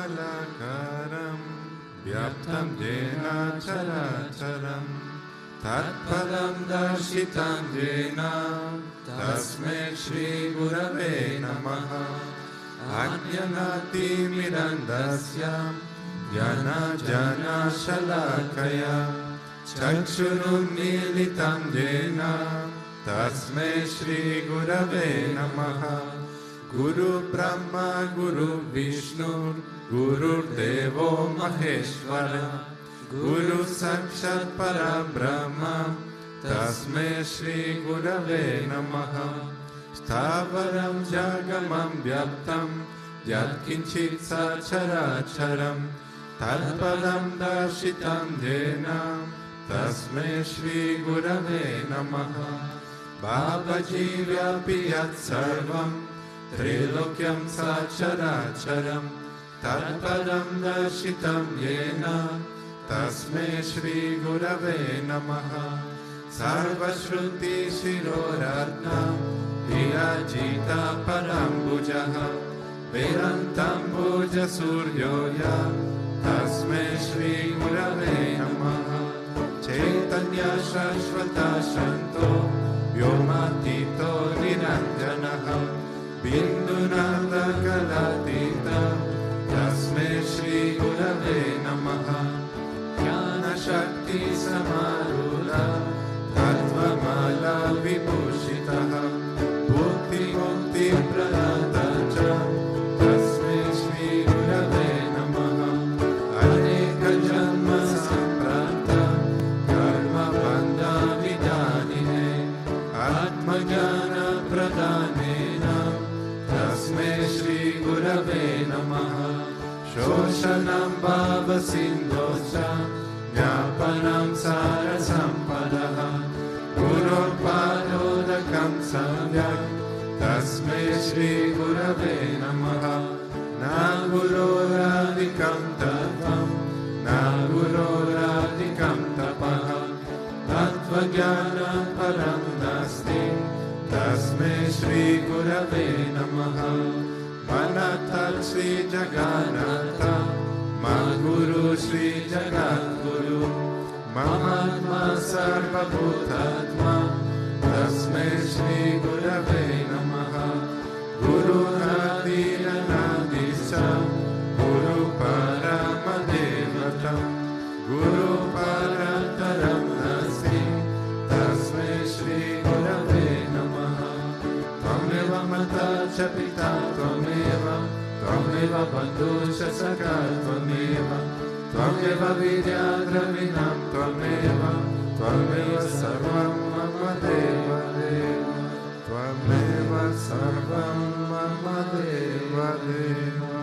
Akandamandalakaram Vyaptam Jena Characharam Tatpadam Darshitam Jena Tasme Shri Gurave Namaha Ajnanati Mirandasyam Jana Jana Shalakaya Chakshurum Militam Jena Tasme Shri Gurave Namaha Guru Brahma Guru Vishnu Guru Devo Maheshwara Guru Sakshat Parabrahma Tasme Shri Gurave Namaha Stavaram Jagamam Vyaptam Yat Kinchit Sacharacharam Tatpadam Darshitam Jena Tasme Shri Gurave Namaha Babaji Vyapi Yat Sarvam Trilokyam Sacharacharam Tatpadam Darshitam Yena Tasme Shri Gurave Namaha Sarvashruti Shiroratna Virajita Parambujaha Vedantam Bhuja Suryoya Tasme Shri Gurave Namaha Chaitanya Shashvata Shanto Vyomatito Niranjanaha Bindunanda Kalatita Tasme Shri Gurave Namaha Jnana Shakti Samarudha Tattvamala Vibhushitaha Bhukti Mukti Pradatacha Tasme Shri Gurave Namaha Aneka Janma Samprata Karma Bandha Vidanine Atma Jnana Pradhanena Tasme Shri Gurave Namaha Shoshanam Bhava Sindhosha Jnapanam Sara Sampadaha Guru Padodakam Samyak Tasme Shri Gurave Namaha Na Guru Radhikam Tattvam Na Guru Radhikam Tapaha Tattva Jnana Param Nasti Tasme Shri Gurave Namaha Manatal Shri Jagannatha Ma Guru Shri Jagadguru Mahatma Sarva Bhutatma Tasme Shri Gurave Namaha Guru Nadina Nadisa Guru Paramadevata Guru Parataram Nasi Tasme Shri Gurave Namaha Tvameva Mata Chapita Tvameva Tvameva Bandusha Saka Tvameva Tvameva Vidya Dravinam Tvameva Tvameva Sarvam Mama Deva Deva Tvameva Sarvam Mama Deva Deva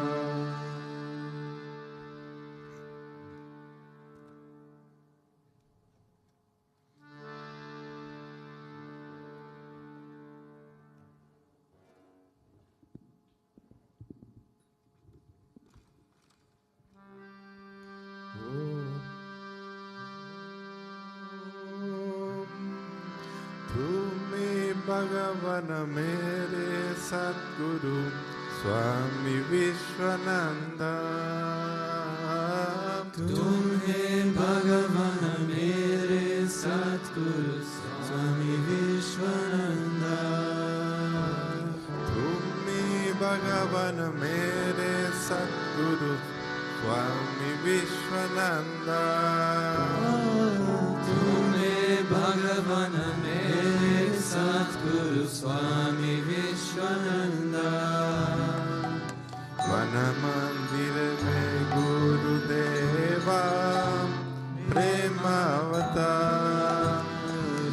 Bhagavan mere Satguru Swami Vishwananda Tumhe Bhagavan mere Satguru Swami Vishwananda Tumhe Bhagavan mere Satguru Swami Vishwananda Tumhe भगवान मेरे सद्गुरु स्वामी विश्वानंदा। मन मंदिर में गुरुदेवा प्रेमावतार।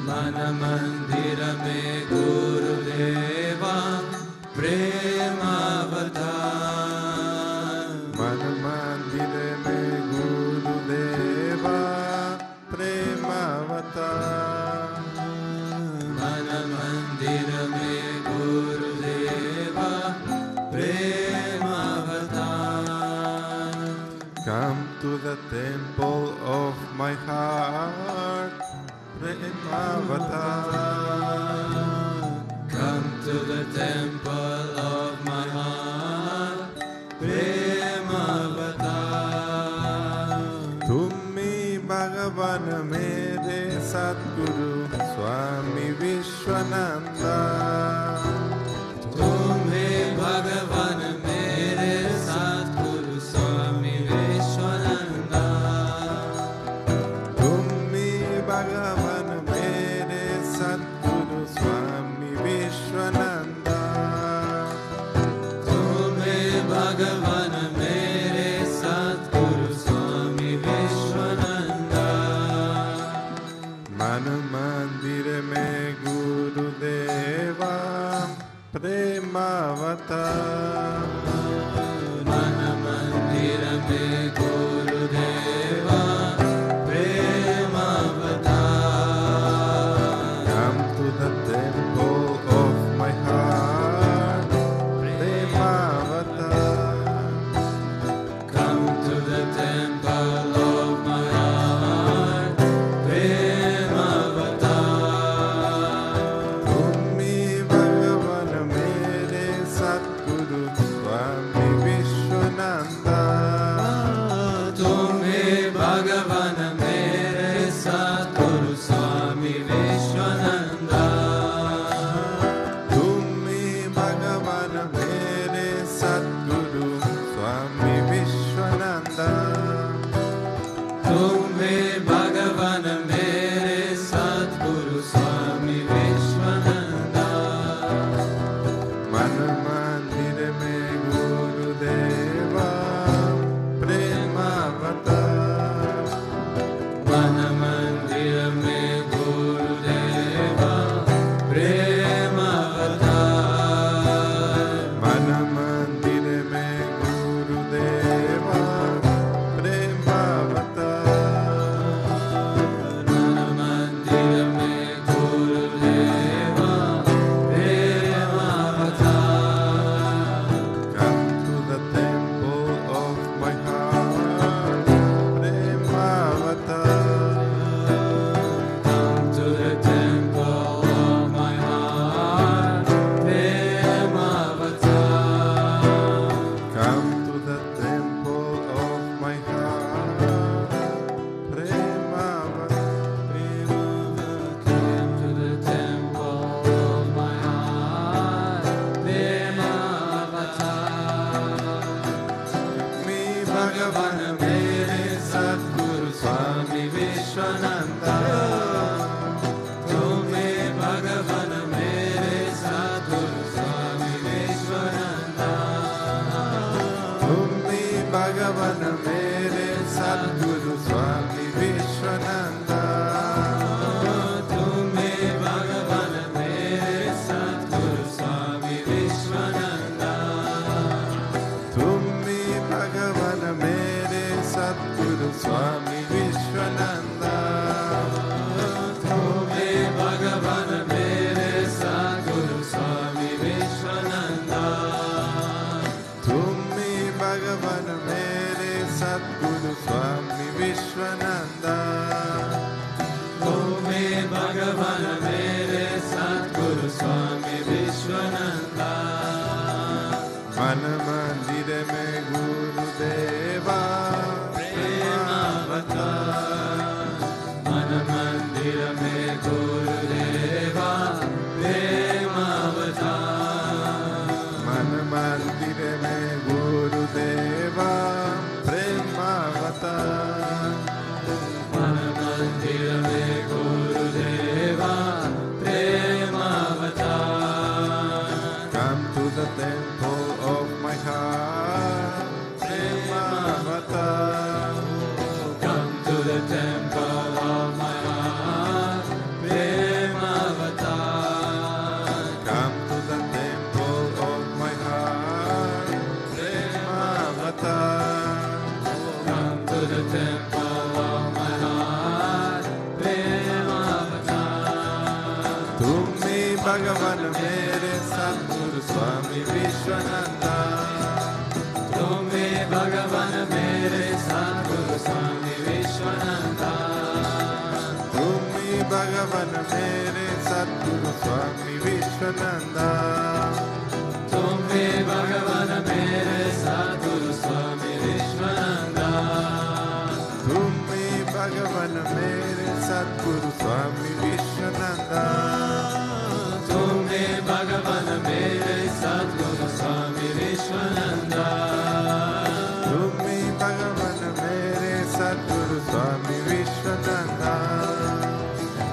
मन मंदिर में गुरुदेवा प्रेमावतार। मन मंदिर में गुरुदेवा प्रेमावतार। मन मंदिर में गुरुदेवा प्रेमावतार। Come to the temple of my heart, Premavatar. Come to the temple of my heart, Premavatar. Tumhi Bhagavan mere Satguru Swami Vishwananda. तुम्हें भगवान मेरे सद्गुरु स्वामी विश्वानंदा। Tumhi Bhagavan mere Satguru Swami Vishwananda. तुम्हें भगवान मेरे सद्गुरु स्वामी विश्वानंदा। मन मंदिर में गुरुदेवा प्रेमावतार। मन मंदिर में गुरुदेवा प्रेमावतार। Come to the temple of my heart, Premavatar. Come to the temple of my heart, Premavatar. Tumhi Bhagavan mere Satguru Swami Vishwananda. तुम्हें भगवान मेरे सद्गुरु स्वामी विश्वानंदा। Tumhi Bhagavan mere Satguru Swami Vishwananda. तुम्हें भगवान मेरे सद्गुरु स्वामी विश्वानंदा। मन मंदिर में गुरुदेवा प्रेमावतार। मन मंदिर में गुरुदेवा प्रेमावतार। मन मंदिर में गुरुदेवा प्रेमावतार। मन मंदिर में गुरुदेवा प्रेमावतार। Come to the temple of my heart, Premavatar. Come to the temple of my heart, Premavatar. Come to the temple of my heart, Premavatar. Come to the temple of my heart, Premavatar. मी भगवान मेरे सद्गुरु स्वामी विश्वानंदा। तुम्हें भगवान मेरे सद्गुरु स्वामी विश्वानंदा। तुम्ही भगवान मेरे सद्गुरु स्वामी विश्वानंदा। तुम्हें भगवान मेरे सद्गुरु स्वामी विश्वानंदा। तुम्ही भगवान मेरे सद्गुरु स्वामी विश्वानंदा। तुम्हें भगवान मेरे सद्गुरु स्वामी विश्वानंदा। तुम्ही भगवान मेरे सद्गुरु स्वामी विश्वानंदा। तुम्हें भगवान मेरे सद्गुरु स्वामी विश्वानंदा। मन मंदिर में गुरुदेवा प्रेमावतार। मन मंदिर में गुरुदेवा प्रेमावतार। मन मंदिर में गुरुदेवा प्रेमावतार। मन मंदिर में गुरुदेवा मेरे सद्गुरु स्वामी विश्वानंदा। तुम ही भगवान मेरे सद्गुरु स्वामी विश्वानंदा। तुम ही भगवान मेरे सद्गुरु स्वामी विश्वानंदा। तुम ही भगवान मेरे सद्गुरु स्वामी विश्वानंदा। तुम ही भगवान मेरे सद्गुरु स्वामी विश्वानंदा। तुम ही भगवान मेरे सद्गुरु स्वामी विश्वानंदा। तुम ही भगवान मेरे सद्गुरु स्वामी विश्वानंदा।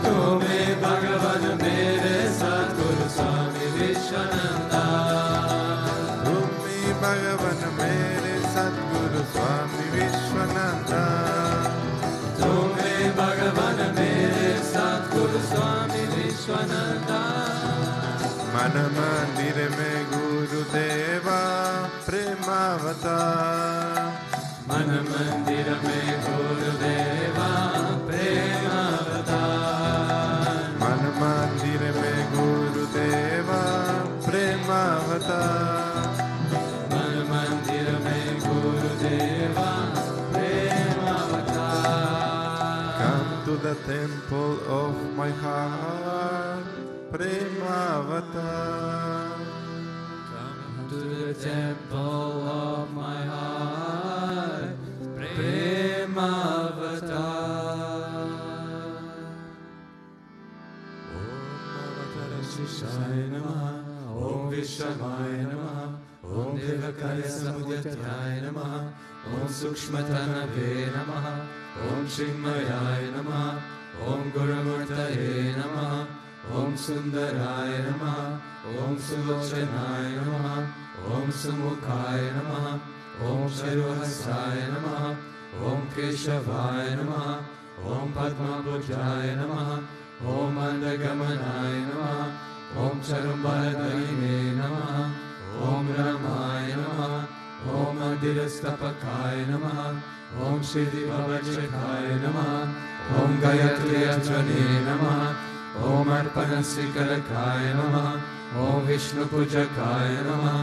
तुम ही भगवान मेरे सद्गुरु स्वामी विश्वानंदा। तुम ही भगवान मेरे सद्गुरु स्वामी विश्वानंदा। तुम ही भगवान मेरे सद्गुरु स्वामी विश्वानंदा। मन मंदिर में गुरुदेवा प्रेमावतार। मन मंदिर में गुरुदेवा प्रेमावतार। मन मंदिर में गुरुदेवा प्रेमावतार। मन मंदिर में गुरुदेवा प्रेमावतार। Come to the temple of my heart, Premavatar. Come to the temple of my heart, Premavatar. Om Avatara Shishaya Namaha, Om Vishamaya Namaha, Om Devakaya Samudyataya Namaha, Om Sukshmatanave Namaha, Om Chinmayaya Namaha, Om Gurumurtaye Namaha, Om Sundaraya Namaha, Om Sulochanaya Namaha, Om Sumukhaya Namaha, Om Charuhasaya Namaha, Om Keshavaya Namaha, Om Padmabhujaya Namaha, Om Andagamanaya Namaha, Om Charumbaladayine Namaha, Om Ramaya Namaha, Om Mandirastapakaya Namaha, Om Siddhi Bhavachakaya Namaha, Om Gayatri Ajane Namaha, Om Arpanasikalakaya Namaha, Om Vishnu Pujakaya Namaha,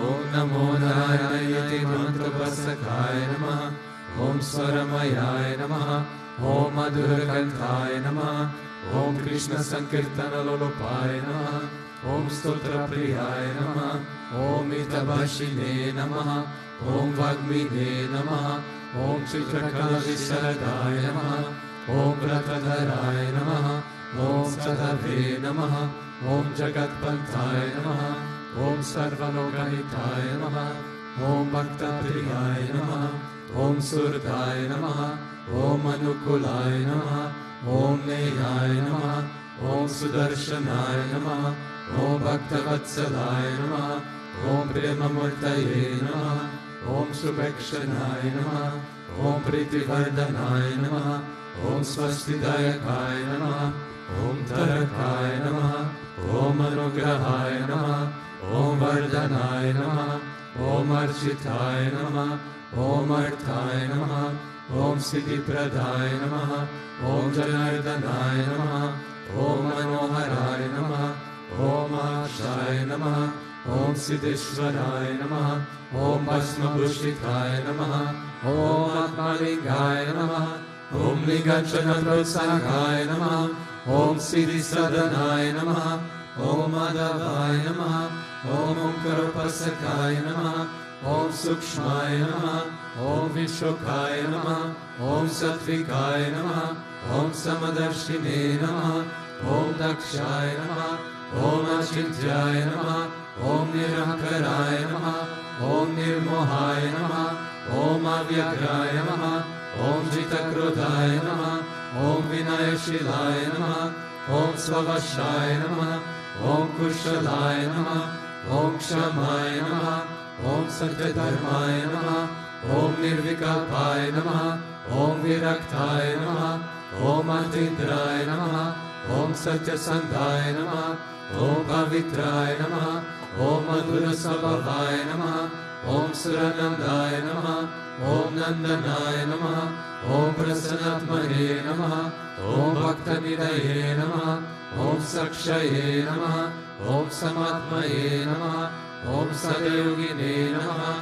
Om Namo Narayana Mantrapasakaya Namaha, Om Swaramayaya Namaha, Om Madhurakantaya Namaha, Om Krishna Sankirtana Lolopaya Namaha, Om Stotra Priyaya Namaha, Om Itabashine Namaha, Om Vagmine Namaha, Om Chitrakala Visaradaya Namaha, Om Vratadharaya Namaha, Om Sadhave Namaha, Om Jagatpantaya Namaha, Om Sarvalokahitaya Namaha, Om Bhaktapriyaya Namaha, Om Surdaya Namaha, Om Anukulaya Namaha, Om Neyaya Namaha, Om Sudarshanaya Namaha, Om Bhaktavatsalaya Namaha, Om Premamurtaye Namaha, Om Subhakshanaya Namaha, Om Pritivardhanaya Namaha, Om Swastidayakaya Namaha, Om Tarakaya Namaha, Om Anugrahaya Namaha, Om Vardhanaya Namaha, Om Architaya Namaha, Om Arthaya Namaha, Om Siddhipradaya Namaha, Om Janardhanaya Namaha, Om Manoharaya Namaha, Om Akshaya Namaha, Om Siddheshwaraya Namaha, Om Bhasmabhushitaya Namaha, Om Atmalingaya Namaha, Om Ligachana Protsangaya Namaha, Om Siddhi Sadanaya Namaha, Om Madhavaya Namaha, Om Omkarapasakaya Namaha, Om Sukshmaya Namaha, Om Vishokaya Namaha, Om Satvikaya Namaha, Om Samadarshine Namaha, Om Dakshaya Namaha, Om Achintyaya Namaha, Om Nirankaraya Namaha, Om Nirmohaya Namaha, Om Avyagraya Namaha, Om Jitakrodaya Namaha, Om Vinayashilaya Namaha, Om Svavashaya Namaha, Om Kushalaya Namaha, Om Kshamaya Namaha, Om Satyadharmaya Namaha, Om Nirvikalpaya Namaha, Om Viraktaya Namaha, Om Atindraya Namaha, Om Satyasandhaya Namaha, Om Pavitraya Namaha, Om Madhura Svabhavaya Namaha, Om Suranandaya Namaha, Om Nandanaya Namaha, Om Prasanatmane Namaha, Om Bhaktanidaye Namaha, Om Sakshaye Namaha, Om Samatmaye Namaha, Om Sadayogine Namaha,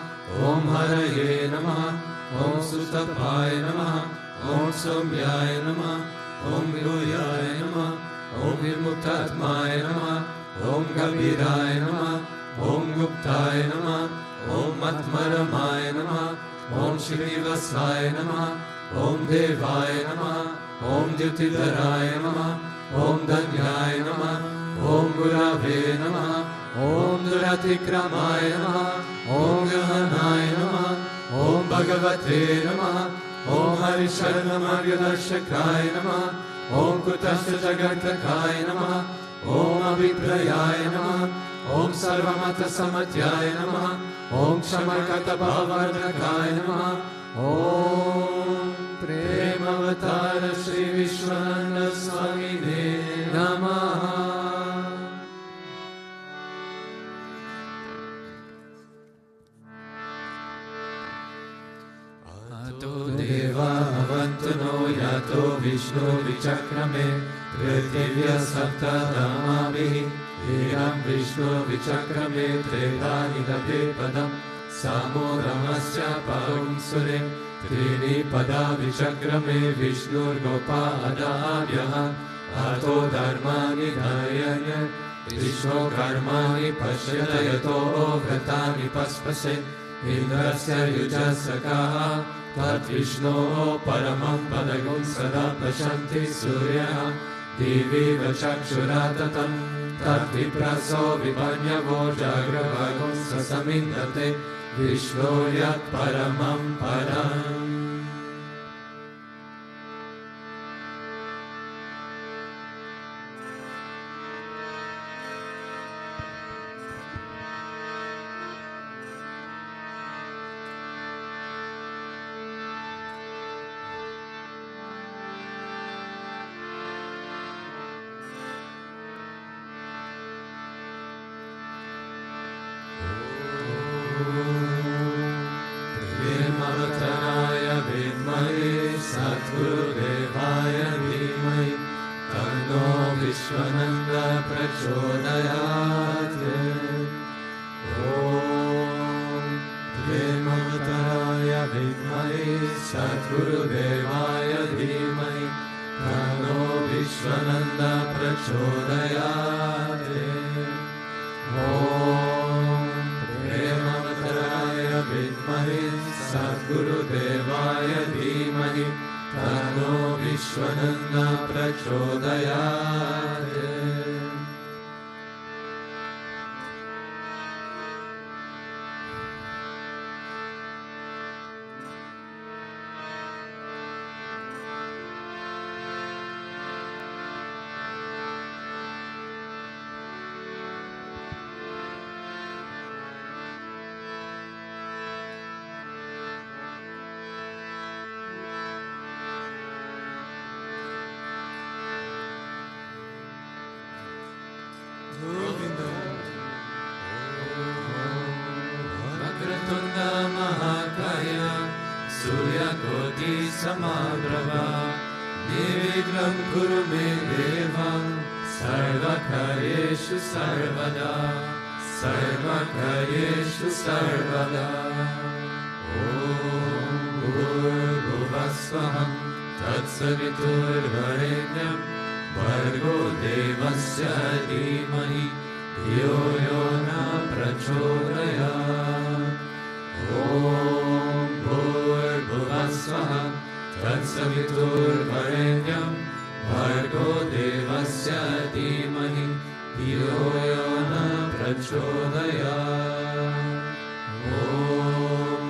Om Haraye Namaha, Om Sutapaye Namaha, Om Somyaye Namaha, Om Viruyaya Namaha, Om Virmuktatmaye Namaha, Om Gabiraye Namaha, Om Guptaye Namaha, Om Atmaramaye Namaha, Om Shrivasvaye Namaha, Om Devaya Namaha, Om Dyutidharaya Namaha, Om Danyaya Namaha, Om Gurave Namaha, Om Duratikramaya Namaha, Om Gahanaya Namaha, Om Bhagavate Namaha, Om Harisharna Margadarshakaya Namaha, Om Kutasya Jagartakaya Namaha, Om Abhiprayaya Namaha, Om Sarvamata Samatyaya Namaha, Om Shamarkata Bhavardakaya Namaha, Om Premavatara Sri Vishwananda Swamine Namaha. Ato Deva Avantuno Yato Vishnu Vichakrame Prithivya Sapta Dhamabhi Eram Vishnu Vichakrame Tredani Dabe Padam Samo Ramasya Pahum Sure Trini Pada Vichakrame Vishnu Gopa Adabhyaha Ato Dharmani Dhayanya Vishnu Karmani Pashyata Yato Vratani Paspase Indrasya Yujasakaha Tat Vishnu Paramam Padagum Sada Pashanti Surya Divi Vachakshuratatam Tat Vipraso Vipanyavo Jagravagum Sasamindate Vishnu Yat Paramam Param. Vishwananda Prachodayat. Om Premavataya Vidmahi Satgurudevaya Dhimai Tanno Vishwananda Prachodayat. Om Premavataya Vidmahi Satgurudevaya Dhimai Tanno Vishwananda Prachodayat. Suryakoti Samabrava Nirvighram Kuru Me Deva Sarvakaryeshu Sarvada Sarvakaryeshu Sarvada. Om Bhurvasvaham Tatsavitur Varenyam Bhargo Devasya Dhimahi Dhiyo Yo Na Prachodayat. Om Bhurvasvaham Tatsavitur Varenyam Bhargo Devasya Dhimahi Dhiyo Yo Na Prachodayat. Om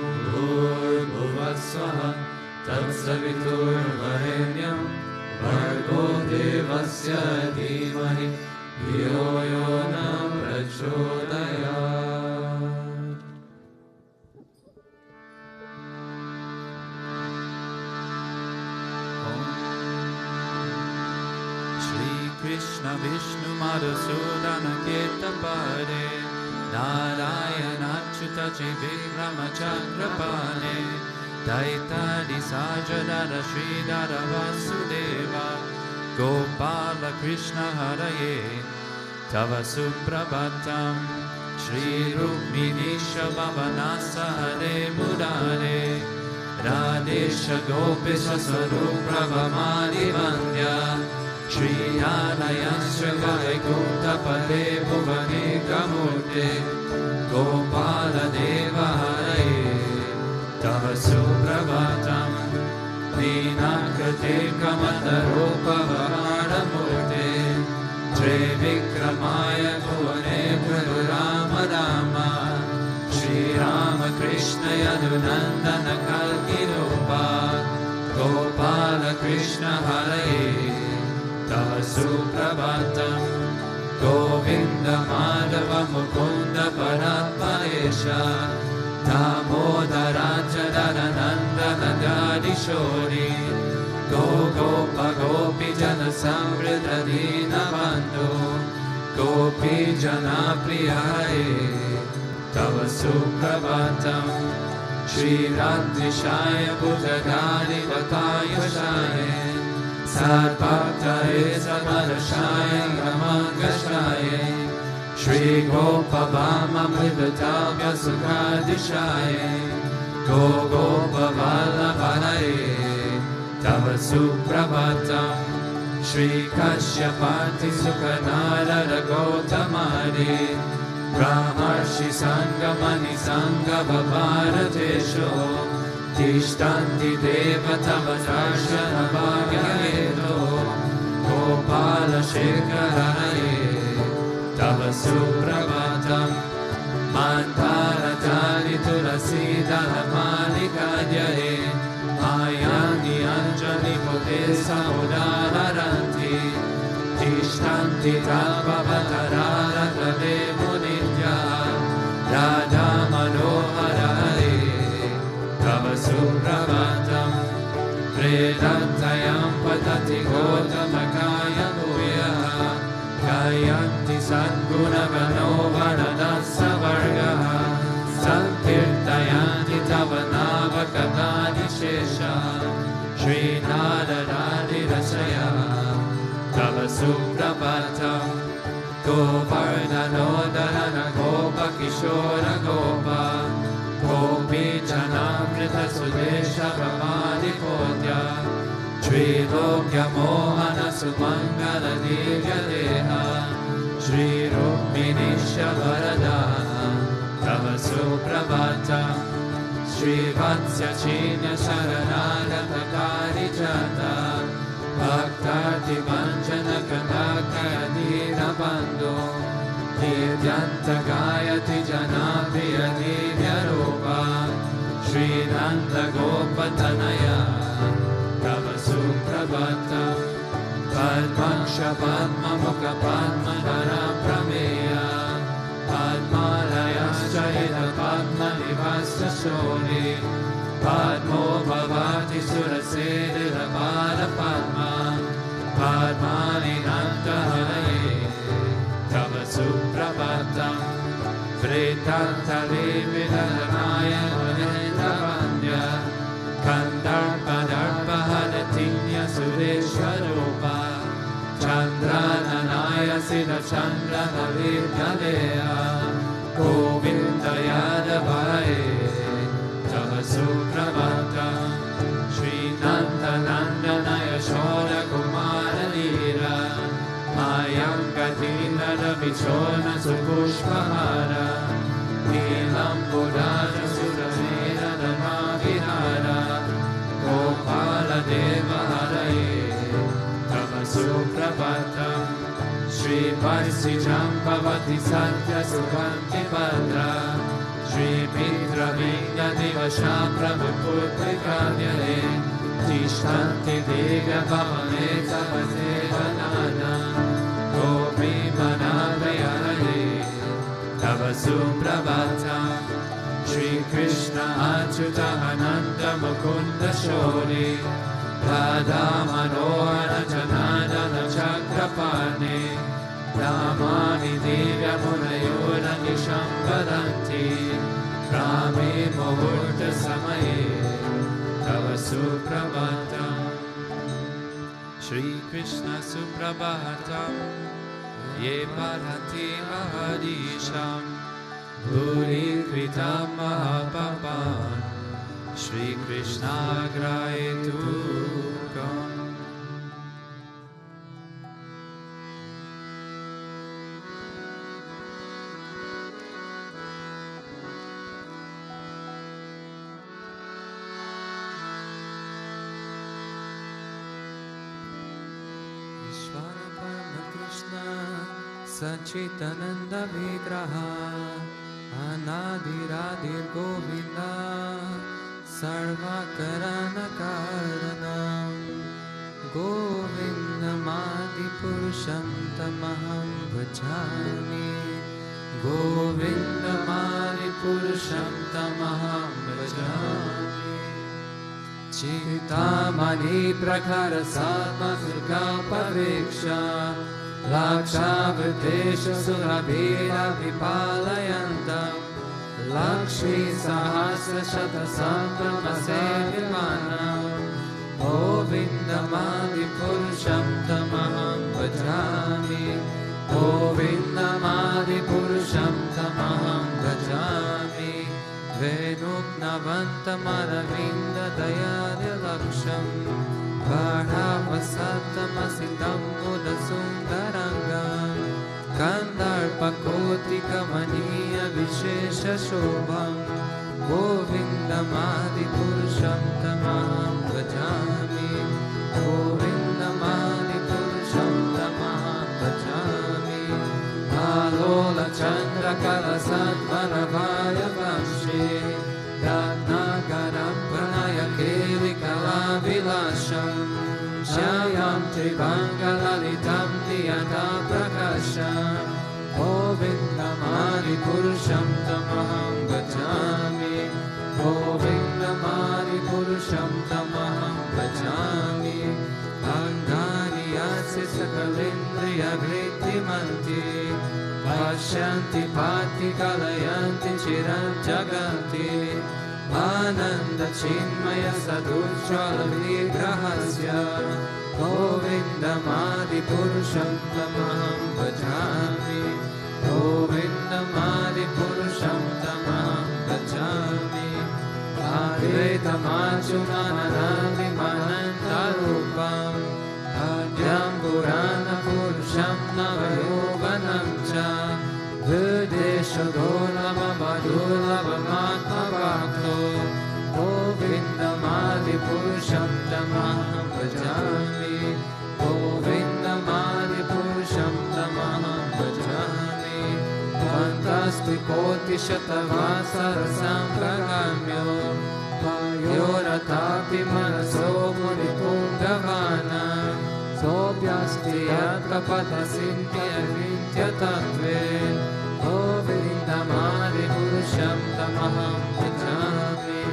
Bhurvasvaham Tatsavitur Varenyam Bhargo Devasya Dhimahi Dhiyo Yo Na Prachodayat. Krishna Vishnu Madhusudana Ketapade Narayana Achyuta Vikrama Chakrapane Daitadi Sajadara Sridhara Vasudeva Gopala Krishna Haraye Tava Suprabhatam Shri Rukminisha Bhavanasa Hare Murare Radesha Gopisha Sarupa Bhamani Vandya Shri Alayasya Vaikunta Pade Bhuvani Kamurte Gopala Deva Hare Tava Suprabhatam Dinakrate Kamadarupa Vahara Murte Tre Vikramaya Bhuvane Prabhu Rama Rama Shri Rama Krishna Yadunandana Kalki Rupa Gopala Krishna Hare Tava Suprabhatam Govinda Madhava Mukunda Paratmanesha Damodara Jadadananda Dadi Shori Gopa Gopi Jana Samvrita Dina Bandhu Gopi Jana Priyaye Tava Suprabhatam Shri Radhishaya Bhutagari Vatayashaye Sadbhaktaye Samarashaya Ramangashaye Shri Gopa Bhama Mridatavya Sukadishaye Gopa Vallabharaye Tava Suprabhatam Shri Kashyapati Sukhanara Gautamari Brahmarshi Sangamani Sangha Bharatesho Tishtanti Deva Tava Darshana Bhagyayeto Gopala Shekharaye Tava Suprabhatam Mantara Tari Tulasi Dharamani Kadyaye Ayani Anjani Potesa Udararanti Tishtanti Tavavatarara Trade Munitya Radha Manoharare Tava Suprabhatam Vedantayam Patati Gotamakaya Bhuya Gayanti Sadguna Vanovaradasa Vargaha Sankirtayani Tavanava Katani Shesha Shri Nadaradi Rasaya Tava Suprabhatam Govardhanodharana Gopa Kishora Gopa Gopi Janamrita Sudesha Bhavani Podya Shri Lokya Mohana Sumangala Divya Deha Shri Rukminisha Varada Tava Suprabhatam Shri Vatsya Chinya Sharanagata Parijata Bhaktarti Vanchana Kandaka Adina Bandhu Nityanta Gayati Janapriya Divya Rupa Shri Nanda Gopatanaya Tava Suprabhatam Padmaksha Padma Mukha Padma Dhara Prameya Padmalayascha Padma Nivasa Shoni Padmo Bhavati Surasena Pada Padma Padmani Nanta Haraye Tava Suprabhatam Vritanta Lividanaya Vanenda Vandya Kandarpa Darpa Hanatinya Sureshwarupa Chandrananaya Sida Chandra Navidya Govinda Yadavaye Tava Suprabhatam Shri Nanda Nandanaya Shoda Kumara Lira Mayankatina Ravichona Supushpahara Nilam Buddhana Suravira Dhamavihara Gopala Deva Haraye Tava Suprabhatam Shri Varsi Jampavati Satya Sukanti Padra Shri Mitra Vinga Divasha Prabhu Putrikanyare Tishtanti Divya Bhavane Tavate Vanana Gopi Manavayare Tava Suprabhatam Shri Krishna Achyuta Ananda Mukunda Shori Radha Manohara Janadana Chakrapane Ramani Divya Munayura Nishambaranti Rame Muhurta Samaye Tava Suprabhatam Shri Krishna Suprabhatam ye parati mahadisham Bhuri kritam mahapapam Shri Krishna graitukam. Sachitananda Vigraha Anadiradir Govinda Sarvakarana Karanam Govindamadi Purusham Tamaham Vajami Govindamadi Purusham Tamaham Vajami Chitamani Prakhara Sadma Durga Pariksha Lakshavritesha Surabhira Vipalayantam Lakshmi Sahasra Shata Sambrama Sevimanam Govindamadi Purusham Tamaham Vajami Govindamadi Purusham Tamaham Vajami Venuknavantam Aravinda Dayadya Laksham Varhavasattamasitam Mudasundarangam Kandarpakotika Maniya Vishesha Shobham Govindamadi Purusham Tamaham Vajami Govindamadi Purusham Tamaham Vajami Alola Chandra Kalasadvaravaya Vamshi Ratnagaram Pranayakeli Kalavilasham Shayam Trivangalalitam Niyata Prakasham Govindamadi Purusham Tamaham Vajami Govindamadi Purusham Tamaham Vajami Angani Yasi Sakalindriya Vritti Pashyanti Pati Kalayanti Chiram Jaganti Ananda Chinmaya Sadujjvala Vigrahasya Govindamadi Purusham Tamaham Vajami Govindamadi Purusham Tamaham Vajami Advaitamachunanandi Manantarupam Adyam Purana Purusham Navayovanam Cha Videsha Dolabha Madhulabha Matma Bhakto Govindamadi Purusham Tamaham Vajami Govindamadi Purusham Tamaham Vajami Fantastikoti Shatavasara Sampragamyo Payoratapi Manaso Muripungavana Sobhyasti Yatra Sintya Vintya Tattve Govindamadi Purusham Tamaham Vajami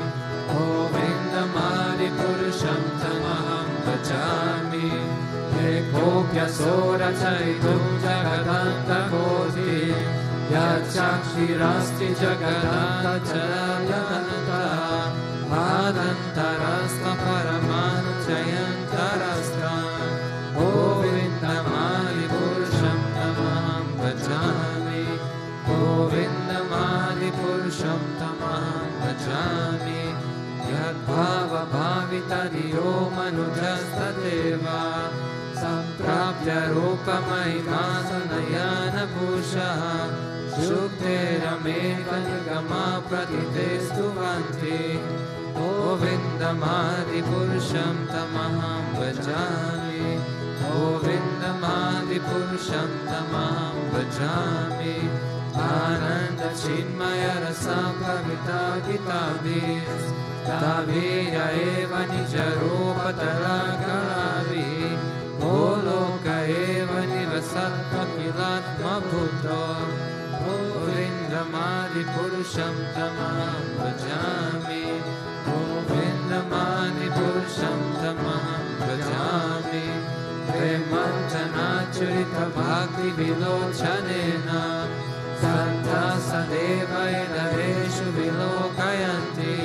Govindamadi Purusham Tamaham Vajami Ekopya Sora Chaitum Jagadanta Koti Yachakshirasti Jagadanta Charayananta Adantarasta Paramanu Chayantarasta Govindamadi Purusham Tamaham Vajami Govindamadi Purusham Tamaham Vajami Yadbhava Bhavitadiyo Manujastateva Samprapya Rupa Mahimāsanayana Bhusha Shuktera Meka Nigama Pratitestu Vanti Govindamadi Purusham Tamaham Vajami Govindamadi Purusham Tamaham Vajami Ananda Chinmaya Rasa Kavita Gitadis Taviya Eva Nijarupa Tarakalavi Goloka Eva Nivasatma Kilatma Bhutto Govindamadi Purusham Tamaham Vajami Govindamadi Purusham Tamaham Vajami Premantana Churita Bhakti Vilochanena Santa Sadeva Edareshu Vilokayanti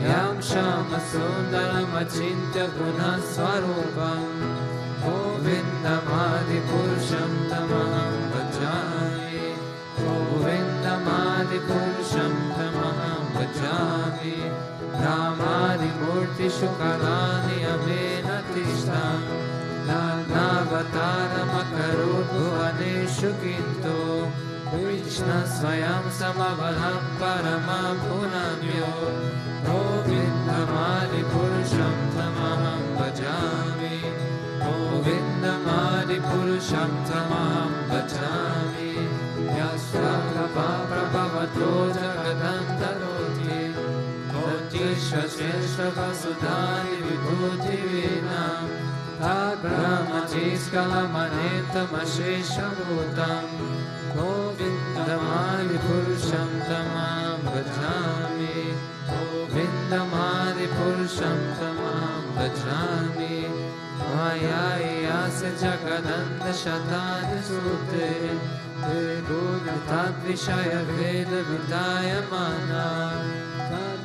Yam Shama Sundaram Achintya Gunaswarupam Govindamadi Purusham Tamaham Purusham Tamaham Bhajami Ramadi Murtishu Kalani Amena Tishtam Nagnavatara Makarut Bhuvaneshu Kinto Krishna Swayam Samavadham Paramam Punamyo Govindamadi Purusham Tamaham Bhajami Govindamadi Purusham Tamaham Bhajami Yasvakapa Prabhavato Jagadanta Roti Kotishva Sheshva Vasudhani Vibhuti Vinam Tad Brahmajiskala Manetam Ashesha Bhutam Govindamadi Purusham Tamaham Bhajami Govindamadi Purusham Tamaham Bhajami Mayayase Jagadanda Shatani Sute Te Guna Tad Vishaya Veda Vidaya Mana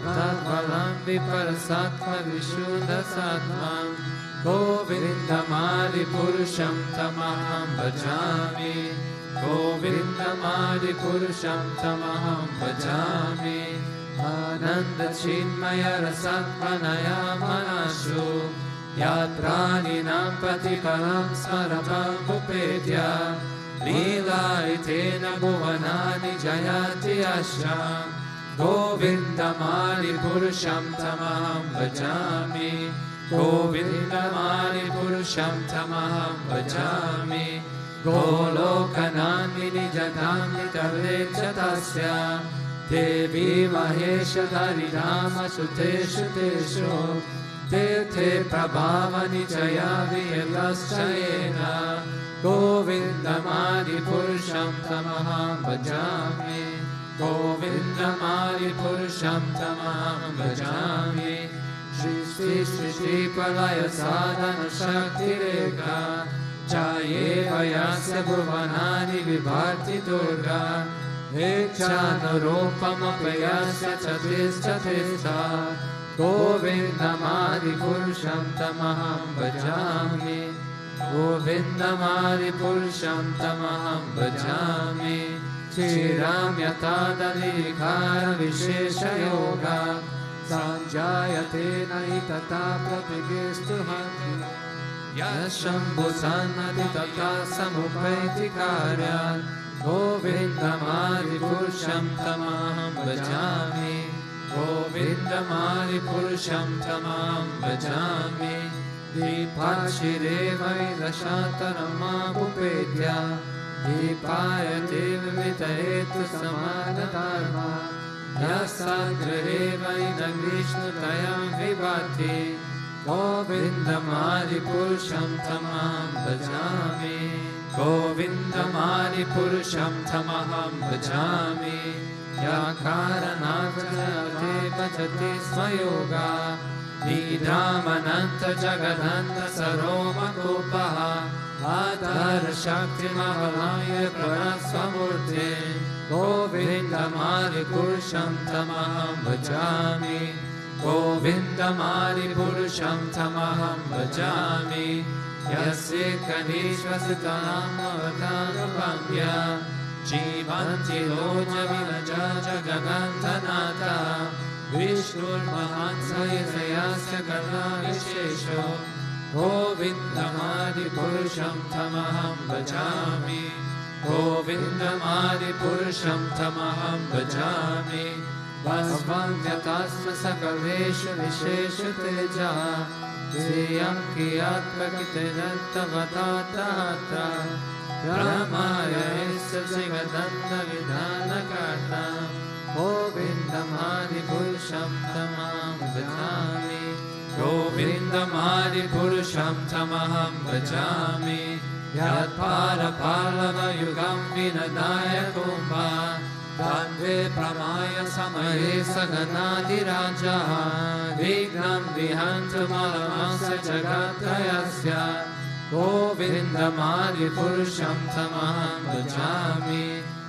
Tad Valam Viparasatma Vishuddha Satmam Govindamadi Purusham Tamaham Bhajami Govindamadi Purusham Tamaham Bhajami Ananda Chinmaya Rasatmanaya Manashu Yatrani Nampati Kalam Smarabam Bhupetya Lila Itena Bhuvanani Jayati Ashram Govindamadi Purusham Tamaham Bhajami Govindamadi Purusham Tamaham Bhajami Golokanandini Jatami Tarvechatasya Devi Mahesha Dharidama Suteshu Teshu Te Prabhavani Jaya Viyaslaschayena Govindamadi Purusham Tamaham Bhajami Govindamadi Purusham Tamaham Bhajami Shri Palaya Sadhana Shakti Rekha Jaye Vayasya Bhuvanani Vibharti Durga Ekchanurupamapayasya Chatishtha Govindamadi Purusham Tamaham Bhajami Govindamadi Purusham Tamaham Bhajami Chiram Yatadalikara Vishesha Yoga Sanjayate Naitata Pratigistu Hanti Yashambhusanati Tata Samupaiti Karyan Govindamadi Purusham Tamaham Bhajami Govindamadi Purusham Tamaham Bhajami Dipachireva Idashatarama Bhupetya Dipayate Vitaetu Samadharma Yasagreva Idam Vishnu Tayam Vibhati Govindamadi Purusham Tamaham Bhajami Govindamadi Purusham Tamaham Bhajami Yakaranatjate Bhajati Smayoga Nidramananta Jagadanta Saroma Kopaha Adhar Shakti Mahalaya Pranasvamurti Govindamadi Purusham Tamaham Bhajami Govindamadi Purusham Tamaham Bhajami Yasya Kanishvasitanam Avatarapamya Jivanti Loja Vilaja Jagagantanata Vishnur Mahansayasya Karna Vishesho Govindamadi Purusham Tamaham Bhajami Govindamadi Purusham Tamaham Bhajami Vasvanyatasma Sakaleshu Visheshu Teja Sriyam Kiyatmakitenanta Vatatata Brahmaya Esa Jigadanta Vidhana Karta Govindamadi Purusham Tamaham Bhajami Govindamadi Purusham Tamaham Bhajami Yat Para Palava Yugam Vinadaya Kumbha Dandve Pramaya Samaye Saganadi Raja Vignam Vihantu Malamasa Jagatrayasya Govindamadi Purusham Tamaham Bhajami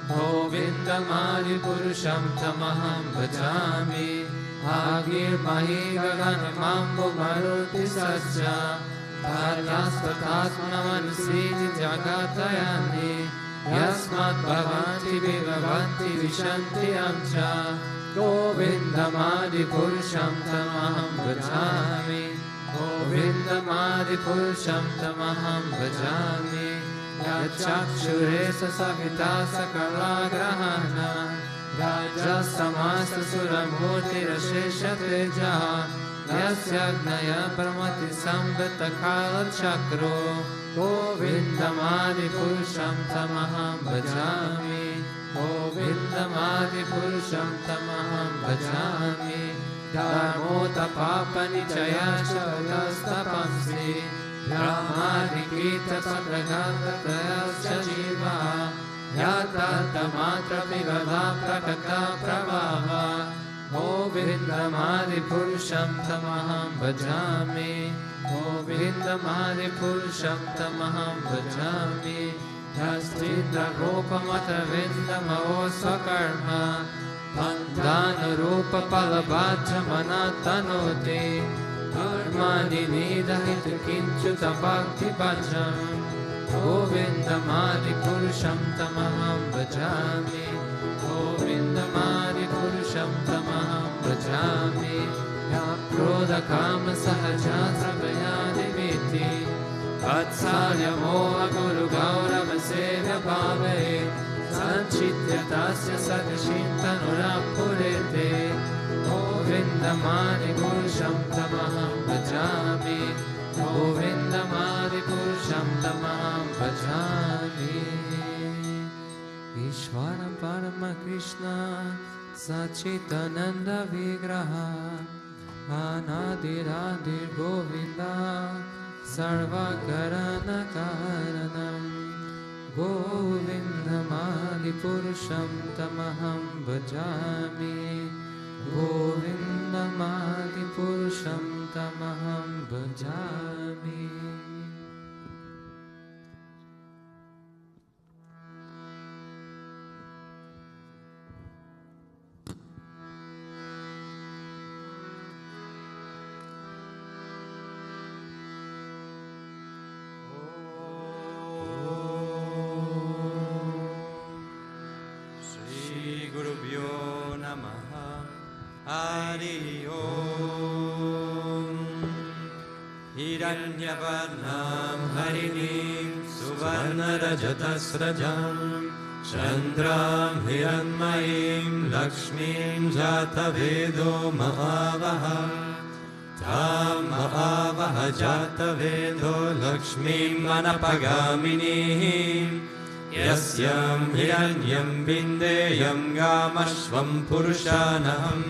Govindamadi Purusham Tamaham Bhajami Agir Mahi Gaganamambu Maruti Satya Bharyastatasmana Manisini Jagatayani Yasmat bhavanti vibhavanti vishanti amcha Govindamadi purusham tamaham bhajami Govindamadi purusham tamaham bhajami Yachakshuresa savita sakala grahana Rajasamasta suramurti rashesha teja Yasyagnaya paramati sambhata kala chakro Govindamadi purusham tamaham bhajami Govindamadi purusham tamaham bhajami Dharmota papani jaya shavastapamsi Brahmadikita padragatayasya jiva Yatata matra pivada prakata prabhava Govindamadi purusham tamaham bhajami Govindamadi purusham tamaham bhajami Yastindra rupa matra vindamao swakarma Pandana rupa palabhaja manatanoti Dharmani nidahita kinchuta bhakti bhajam Govindamadi purusham tamaham bhajami Govindamadi purusham tamaham bhajami Yakrodha kama sahaja sravayani viti Vatsalya moha guru gaurava sevya bhave Sanchitya tasya sadashintanurapurete Govindamadi purusham tamaham bhajami Govindamadi purusham tamaham bhajami Ishvaram Parama Krishna Sachitananda Vigraha Anadiradir Govinda Sarva Karana Karanam Govindamadi Purusham Tamaham Bhajami Govindamadi Purusham Tamaham Bhajami Hari Om Hiranyavarnam Harinim Suvarnarajatasrajam Chandram Hiranmayim Lakshmim Jatavedo Mahavaha Tam Mahavaha Jatavedo Lakshmim Manapagaminim Yasyam Hiranyam Bindeyam Gamashvam Purushanaham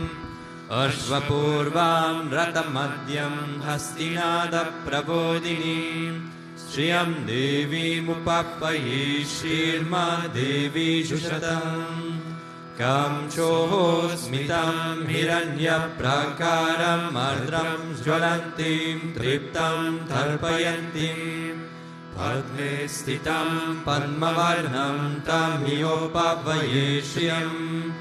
Ashvapurvam Ratamadyam Hastinada Prabodhinim Shriyam Devi Mupapayi Shirma Devi Shushatam Kamchoho Smitam Hiranya Prakaram Ardram Jwalantim Triptam Tarpayantim Padme Stitam Padmavarnam Tamiyopavaye Shriyam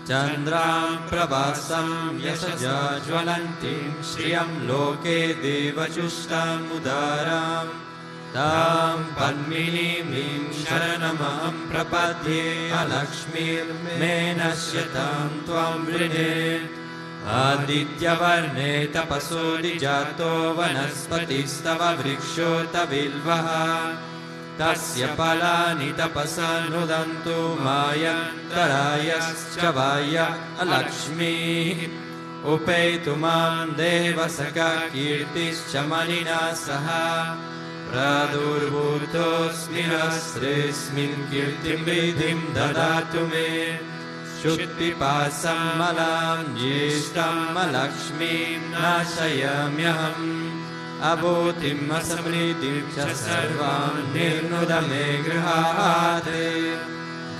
Chandram Prabhasam Yasaja Jwalantim Shriyam Loke Devachushtam Udaram Tam Padminimim Sharanamaham Prapadye Alakshmir Menashyatam Tvam Vrine Aditya Varne Tapasodi Jato Vanaspatistava Vriksho Tavilvaha Tasya Palani Tapasanudantu Mayantarayascha Vaya Alakshmi Upeitumam Devasaka Kirtischa Manina Saha Pradurvurtosmi Rastresmin Kirtim Vidhim Dadatu Me Shuttipasam Malam Jeshtam Alakshmim Nashayamyaham Abhutim Asamritim Sarvam Nirnudame Grihate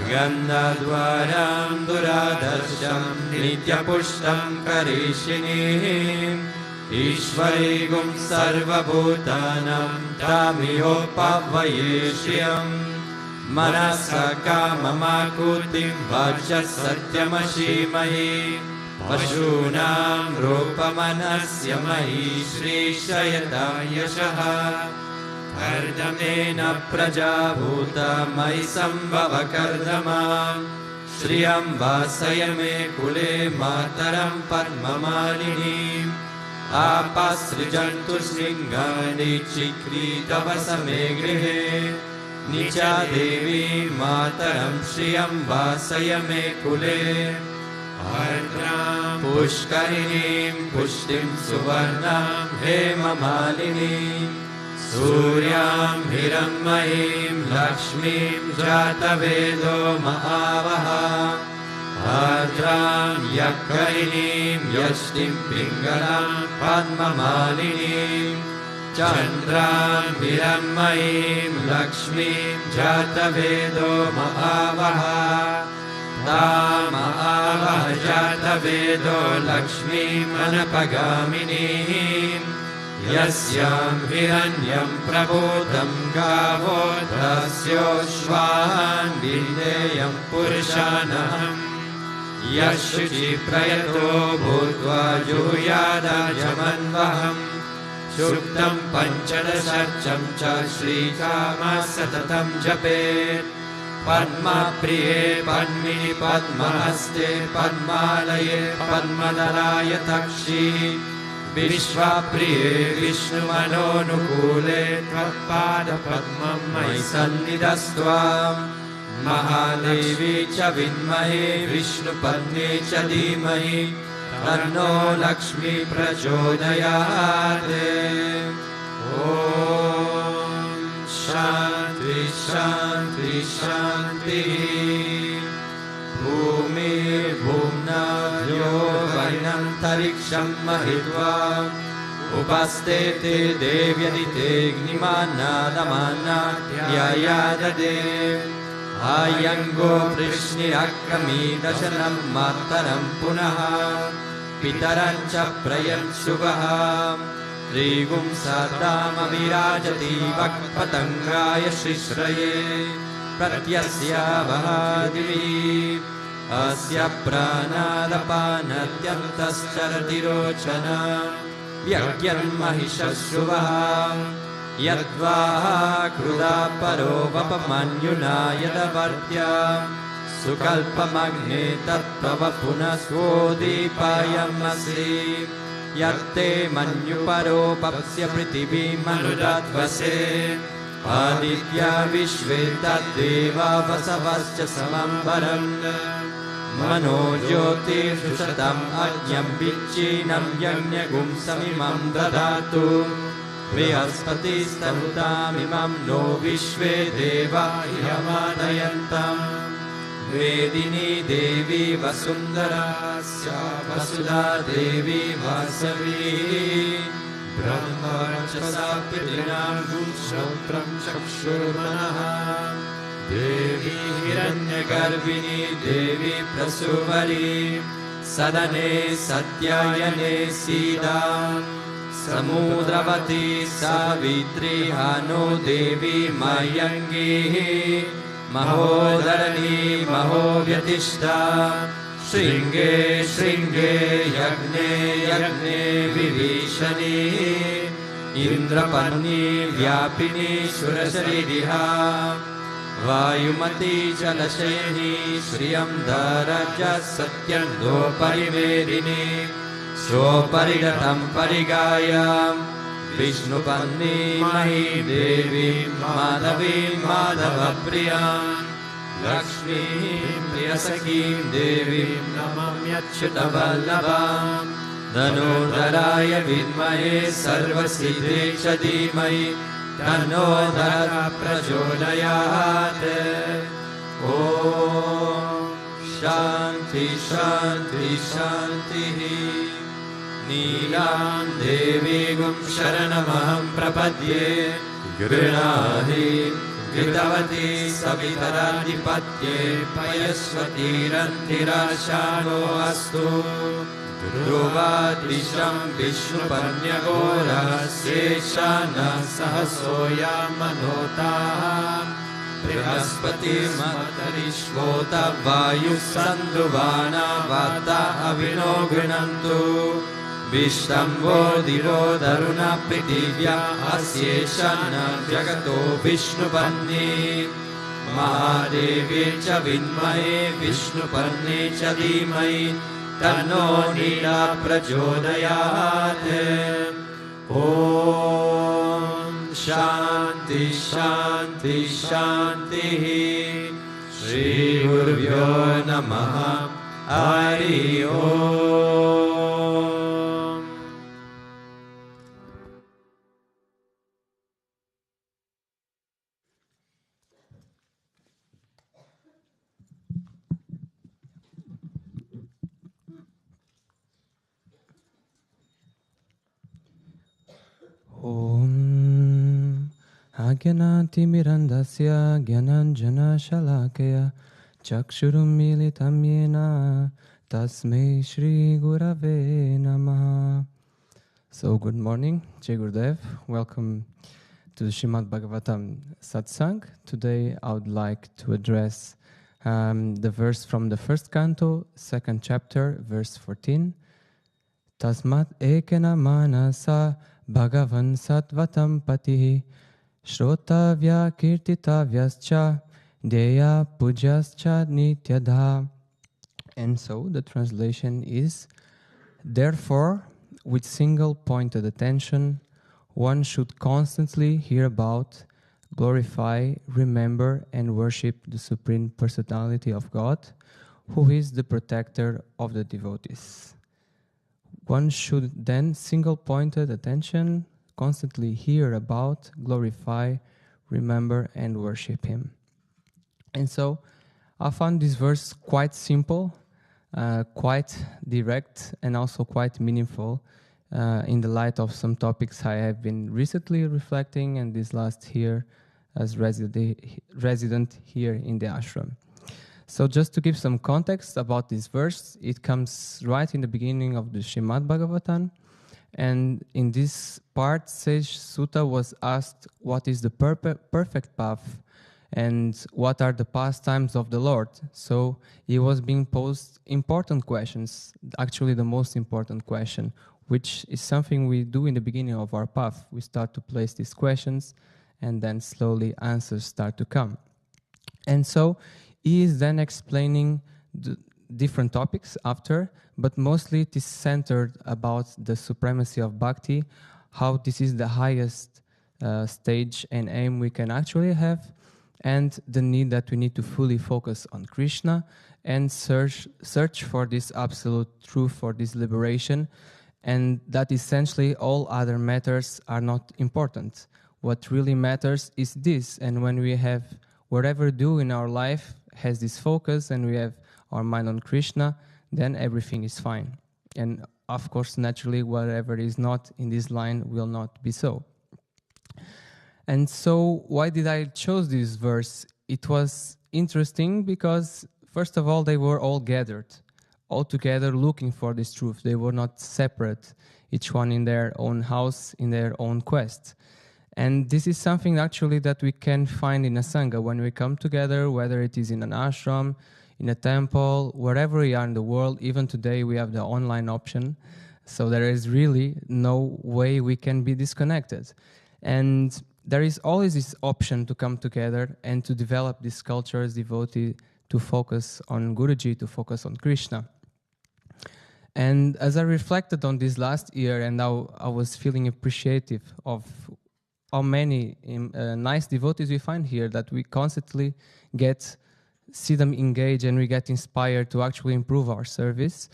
Gandhadvaram Duradarsham Nityapushtam Karishinim Ishvarigum Sarvabhutanam Tamiyopavaye Shriyam Manasa Kamamakutim Vajas Satyamashimai Pashunam Rupamanasya Mahi Shri Shayatam Yashaha कर्दमेन प्रजाभूता मयि सम्भव कर्दमा श्रियं वासय मे कुले मातरं पद्ममालिनीम् आपसृजन्तु शृङ्गानि चिक्रीतवस मे गृहे निचा देवी मातरं श्रियं वासय मे कुले आर्द्रां पुष्करिणीं पुष्टिं सुवर्णां हेममालिनीं सूर्यां हिरण्मयीं लक्ष्मीं जातवेदो महावः आर्द्रां यक्करिणीं यष्टिं पिङ्गलां पद्ममालिनीं चन्द्रां हिरण्मयीं लक्ष्मीं जातवेदो महावः तामहावः जातवेदो लक्ष्मीम् अनपगामिनीं यस्यां हिरण्यं प्रबोधं गावो तस्योश्वान् विन्देयं पुरुषानहम् यशुचि प्रयतो भूत्वा जुहुयादजमन्वहम् शुक्तं पञ्चदशर्चं च श्रीकामः सततं जपेत् पद्मप्रिये पद्मिनि पद्महस्ते पद्मालये पद्मदलाय तक्षी विश्वप्रिये विष्णुमनोनुकूले त्वत्पादपद्मं मयि सन्निधस्त्वाम् महादेवी च विद्महे विष्णुपत्नी च धीमहि तन्नो लक्ष्मी प्रचोदयात्। ॐ शान्ति शान्ति शान्तिः। भूमिर्भुम्नाद्यो वैनन्तरिक्षं महित्वा उपस्थिते देव्यदितेऽग्निमान्नादमान्नाद्ययाददे आयङ्गो कृष्णिरक्रमीदशनं मातरं पुनः पितरं च प्रयच्छुभः ऋगुं सदामविराजति वक्पतङ्गाय शिश्रये प्रत्यस्यावहादिवी अस्य प्राणादपानत्यन्तश्चरति रोचना व्यग्यन्महिषशुभः यद्वा कृदा परो वपमन्युना यदवर्त्या सुकल्पमग्ने तत्त्वव पुनः स्वोदीपायमसि यत्ते मन्युपरोपस्य पृथिवीमनुदध्वसे आदित्या विश्वे तद्देवा वसवश्च समम्बरम् मनो ज्योतिषु शतम् अज्ञं विच्छीनं यज्ञगुं समिमं ददातु बृहस्पतिस्तनुतामिमं नो विश्वे देवा ह्यमादयन्तम् वेदिनी देवी वसुन्धरा वसुधा देवी वासवी ब्रह्मवर्चसा पितॄणां श्रोत्रं चक्षुर्मनः देवी हिरण्यगर्भिणी देवी प्रसूवरी सदने सत्यायने सीता समुद्रवती सावित्री हानो देवी मयङ्गी महोदरणी महोव्यतिष्ठा शृङ्गे शृङ्गे यज्ञे यज्ञे विभीषणी इन्द्रपत्नी व्यापिनी सुरशरीरिहा वायुमती जलशयनी श्रियं दरज सत्यन्दो परिमेदिनी स्वपरिगतं परिगायां विष्णुपत्नी मही देवी माधवी माधवप्रियां लक्ष्मीं प्रियसखीं देवीं नमाम्यच्युतवल्लभां धनुर्धराय विद्महे सर्वसिद्धे च धीमहि तन्नो धरा प्रचोदयात्। ॐ शान्ति शान्ति शान्तिः। नीलां देवीं शरणमहं प्रपद्ये गृह्णाहि घृतवती सवितराधिपत्ये पयस्वतीरन्तिराशानो अस्तु ध्रुवादिशं विष्णुपन्यघोरशेषानः सहसोया मनोताः बृहस्पतिर्मतरिष्वोत वायुः सन्दुवाना वाता अविनो गृह्णन्तु Vishtambho divo daruna pritivya asyeshana jagato Vishnupanni Mahadevi cha vinmahe Vishnupanne cha dhimai Tanno nila prachodayat Om Shanti Shanti Shanti Shri Gurubhyo Namaha Hari Om. Om Agyanati Mirandasya Gyananjana Shalakaya Chakshurum Militam Yena Tasmei Shri Gurave Namaha. So good morning, Jai Gurudev. Welcome to the Srimad Bhagavatam Satsang. Today I would like to address the verse from the first canto, second chapter, verse 14. Tasmat ekena manasa Bhagavan Sattvatam Patihi Shrotavya Kirtitavyascha Deya Pujascha Nityadha. And so the translation is, therefore, with single-pointed attention, one should constantly hear about, glorify, remember, and worship the Supreme Personality of God, who is the protector of the devotees. One should then single-pointed attention constantly hear about, glorify, remember, and worship Him. And so I found this verse quite simple, quite direct, and also quite meaningful in the light of some topics I have been recently reflecting and this last year as resident here in the ashram. So just to give some context about this verse, it comes right in the beginning of the Srimad Bhagavatam. And in this part, Sage Sutta was asked what is the perfect path and what are the pastimes of the Lord. So he was being posed important questions, actually the most important question, which is something we do in the beginning of our path. We start to place these questions and then slowly answers start to come. And so he is then explaining the different topics after, but mostly it is centered about the supremacy of bhakti, how this is the highest stage and aim we can actually have, and the need that we need to fully focus on Krishna and search for this absolute truth, for this liberation, and that essentially all other matters are not important. What really matters is this, and when we have whatever do in our life has this focus and we have our mind on Krishna, then everything is fine. And of course, naturally, whatever is not in this line will not be so. And so why did I choose this verse? It was interesting because, first of all, they were all gathered, all together looking for this truth. They were not separate, each one in their own house, in their own quest. And this is something actually that we can find in a Sangha when we come together, whether it is in an ashram, in a temple, wherever we are in the world. Even today we have the online option. So there is really no way we can be disconnected. And there is always this option to come together and to develop this culture as devotee, to focus on Guruji, to focus on Krishna. And as I reflected on this last year, and I was feeling appreciative of how many nice devotees we find here, that we constantly see them engage and we get inspired to actually improve our service,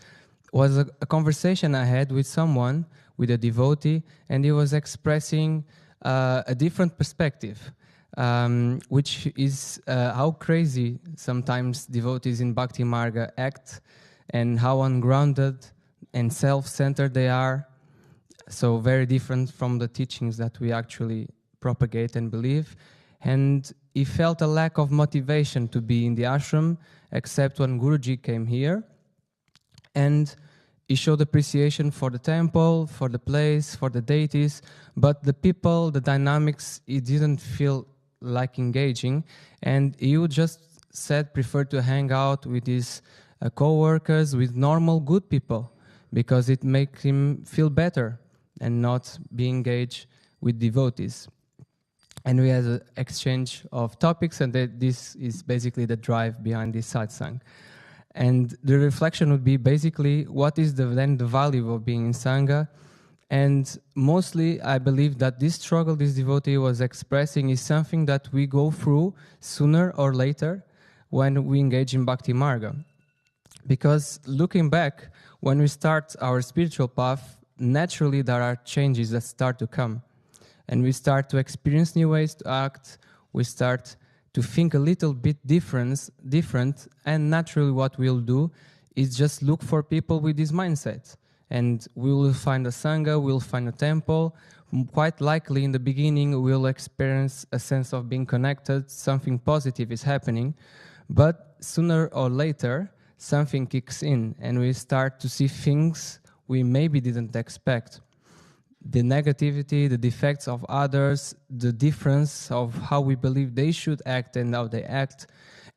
was a conversation I had with someone, with a devotee, and he was expressing a different perspective, which is how crazy sometimes devotees in Bhakti Marga act and how ungrounded and self-centered they are. So very different from the teachings that we actually propagate and believe. And he felt a lack of motivation to be in the ashram, except when Guruji came here. And he showed appreciation for the temple, for the place, for the deities, but the people, the dynamics, he didn't feel like engaging. And he would just prefer to hang out with his co-workers, with normal good people. because it makes him feel better and not be engaged with devotees. And we had an exchange of topics, and this is basically the drive behind this satsang. And the reflection would be basically, what is then the value of being in Sangha? And mostly, I believe that this struggle this devotee was expressing is something that we go through sooner or later when we engage in Bhakti Marga. Because looking back, when we start our spiritual path, naturally there are changes that start to come. And we start to experience new ways to act, we start to think a little bit different, and naturally what we'll do is just look for people with this mindset. And we will find a Sangha, we'll find a temple. Quite likely in the beginning we'll experience a sense of being connected, something positive is happening. But sooner or later, something kicks in and we start to see things we maybe didn't expect. The negativity, the defects of others, the difference of how we believe they should act and how they act.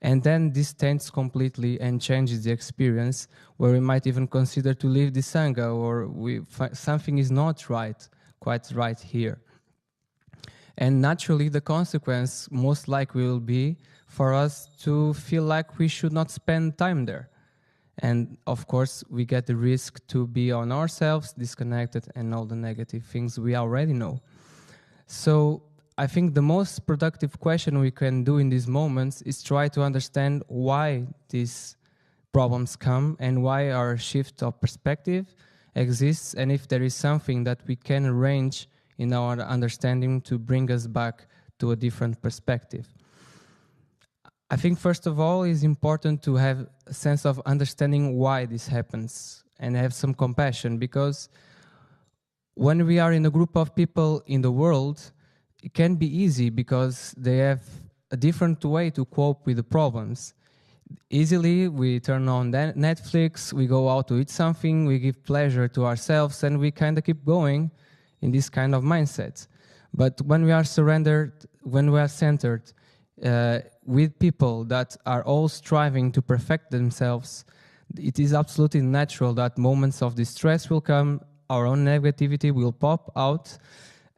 And then this taints completely and changes the experience, where we might even consider to leave the Sangha, or something is not quite right here. And naturally, the consequence most likely will be for us to feel like we should not spend time there. And of course, we get the risk to be on ourselves, disconnected, and all the negative things we already know. So I think the most productive question we can do in these moments is try to understand why these problems come and why our shift of perspective exists, and if there is something that we can arrange in our understanding to bring us back to a different perspective. I think first of all it's important to have a sense of understanding why this happens and have some compassion, because when we are in a group of people in the world, it can be easy because they have a different way to cope with the problems. Easily, we turn on Netflix, we go out to eat something, we give pleasure to ourselves, and we kind of keep going in this kind of mindset. But when we are surrendered, when we are centered with people that are all striving to perfect themselves, it is absolutely natural that moments of distress will come, our own negativity will pop out,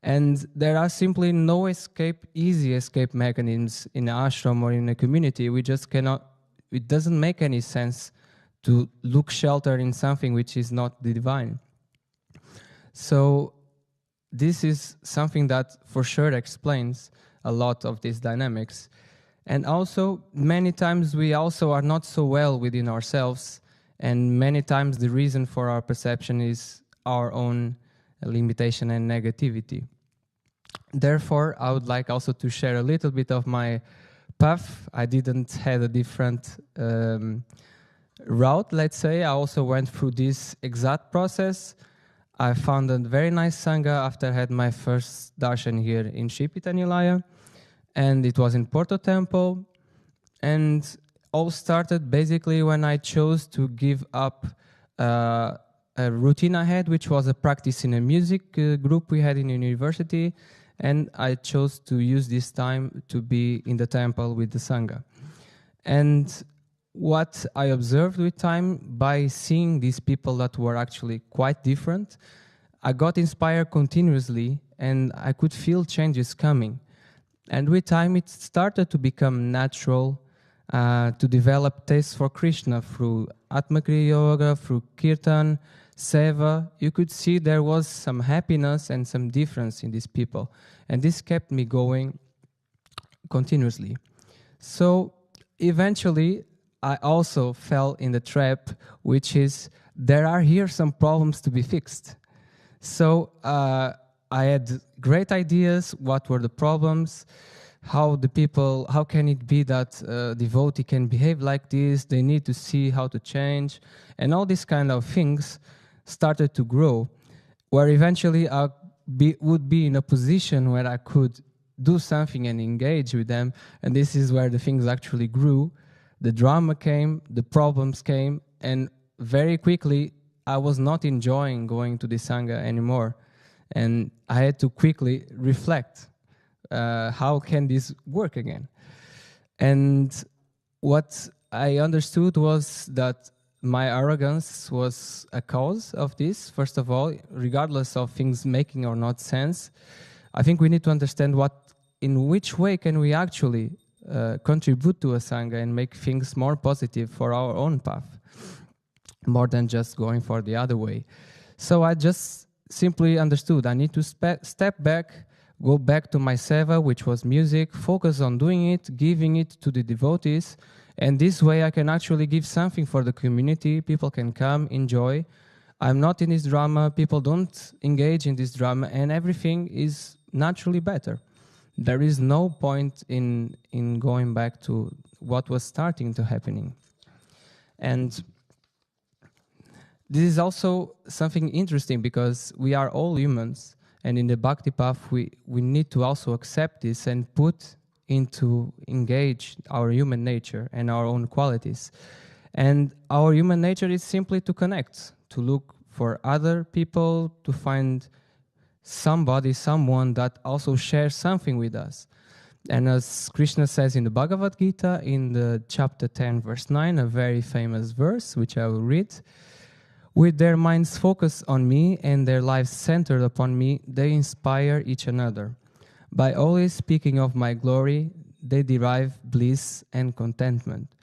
and there are simply no easy escape mechanisms in an ashram or in a community. We just cannot, it doesn't make any sense to look shelter in something which is not the divine. So this is something that for sure explains a lot of these dynamics. And also, many times we also are not so well within ourselves, and many times the reason for our perception is our own limitation and negativity. Therefore, I would like also to share a little bit of my path. I didn't have a different route, let's say. I also went through this exact process. I found a very nice Sangha after I had my first darshan here in Shipita, and it was in Porto Temple. And all started basically when I chose to give up a routine I had, which was a practice in a music group we had in university, and I chose to use this time to be in the temple with the Sangha. And what I observed with time, by seeing these people that were actually quite different, I got inspired continuously, and I could feel changes coming. And with time, it started to become natural to develop taste for Krishna through Atmakriya Yoga, through Kirtan, Seva. You could see there was some happiness and some difference in these people. And this kept me going continuously. So eventually, I also fell in the trap, which is there are here some problems to be fixed. So I had great ideas. What were the problems? How can it be that a devotee can behave like this? They need to see how to change. And all these kind of things started to grow, where eventually I would be in a position where I could do something and engage with them. And this is where the things actually grew. The drama came, the problems came, and very quickly I was not enjoying going to the Sangha anymore. And I had to quickly reflect, how can this work again? And what I understood was that my arrogance was a cause of this. First of all, regardless of things making or not sense, I think we need to understand in which way can we actually contribute to a Sangha and make things more positive for our own path, more than just going for the other way. So I just simply understood I need to step back, go back to my seva, which was music, focus on doing it, giving it to the devotees, and this way I can actually give something for the community. People can come, enjoy. I'm not in this drama, people don't engage in this drama, and everything is naturally better. There is no point in going back to what was starting to happening. And this is also something interesting because we are all humans, and in the Bhakti path we need to also accept this and engage our human nature and our own qualities. And our human nature is simply to connect, to look for other people, to find someone that also shares something with us. And as Krishna says in the Bhagavad Gita, in the chapter 10, verse 9, a very famous verse, which I will read, "With their minds focused on me and their lives centered upon me, they inspire each another. By always speaking of my glory, they derive bliss and contentment."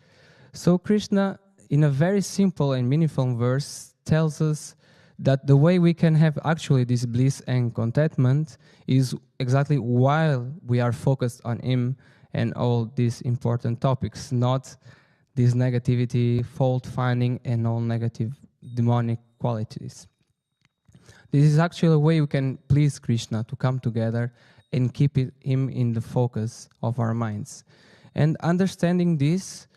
So Krishna, in a very simple and meaningful verse, tells us that the way we can have actually this bliss and contentment is exactly while we are focused on Him and all these important topics, not this negativity, fault-finding, and all negative demonic qualities. This is actually a way we can please Krishna, to come together and keep Him in the focus of our minds. And understanding this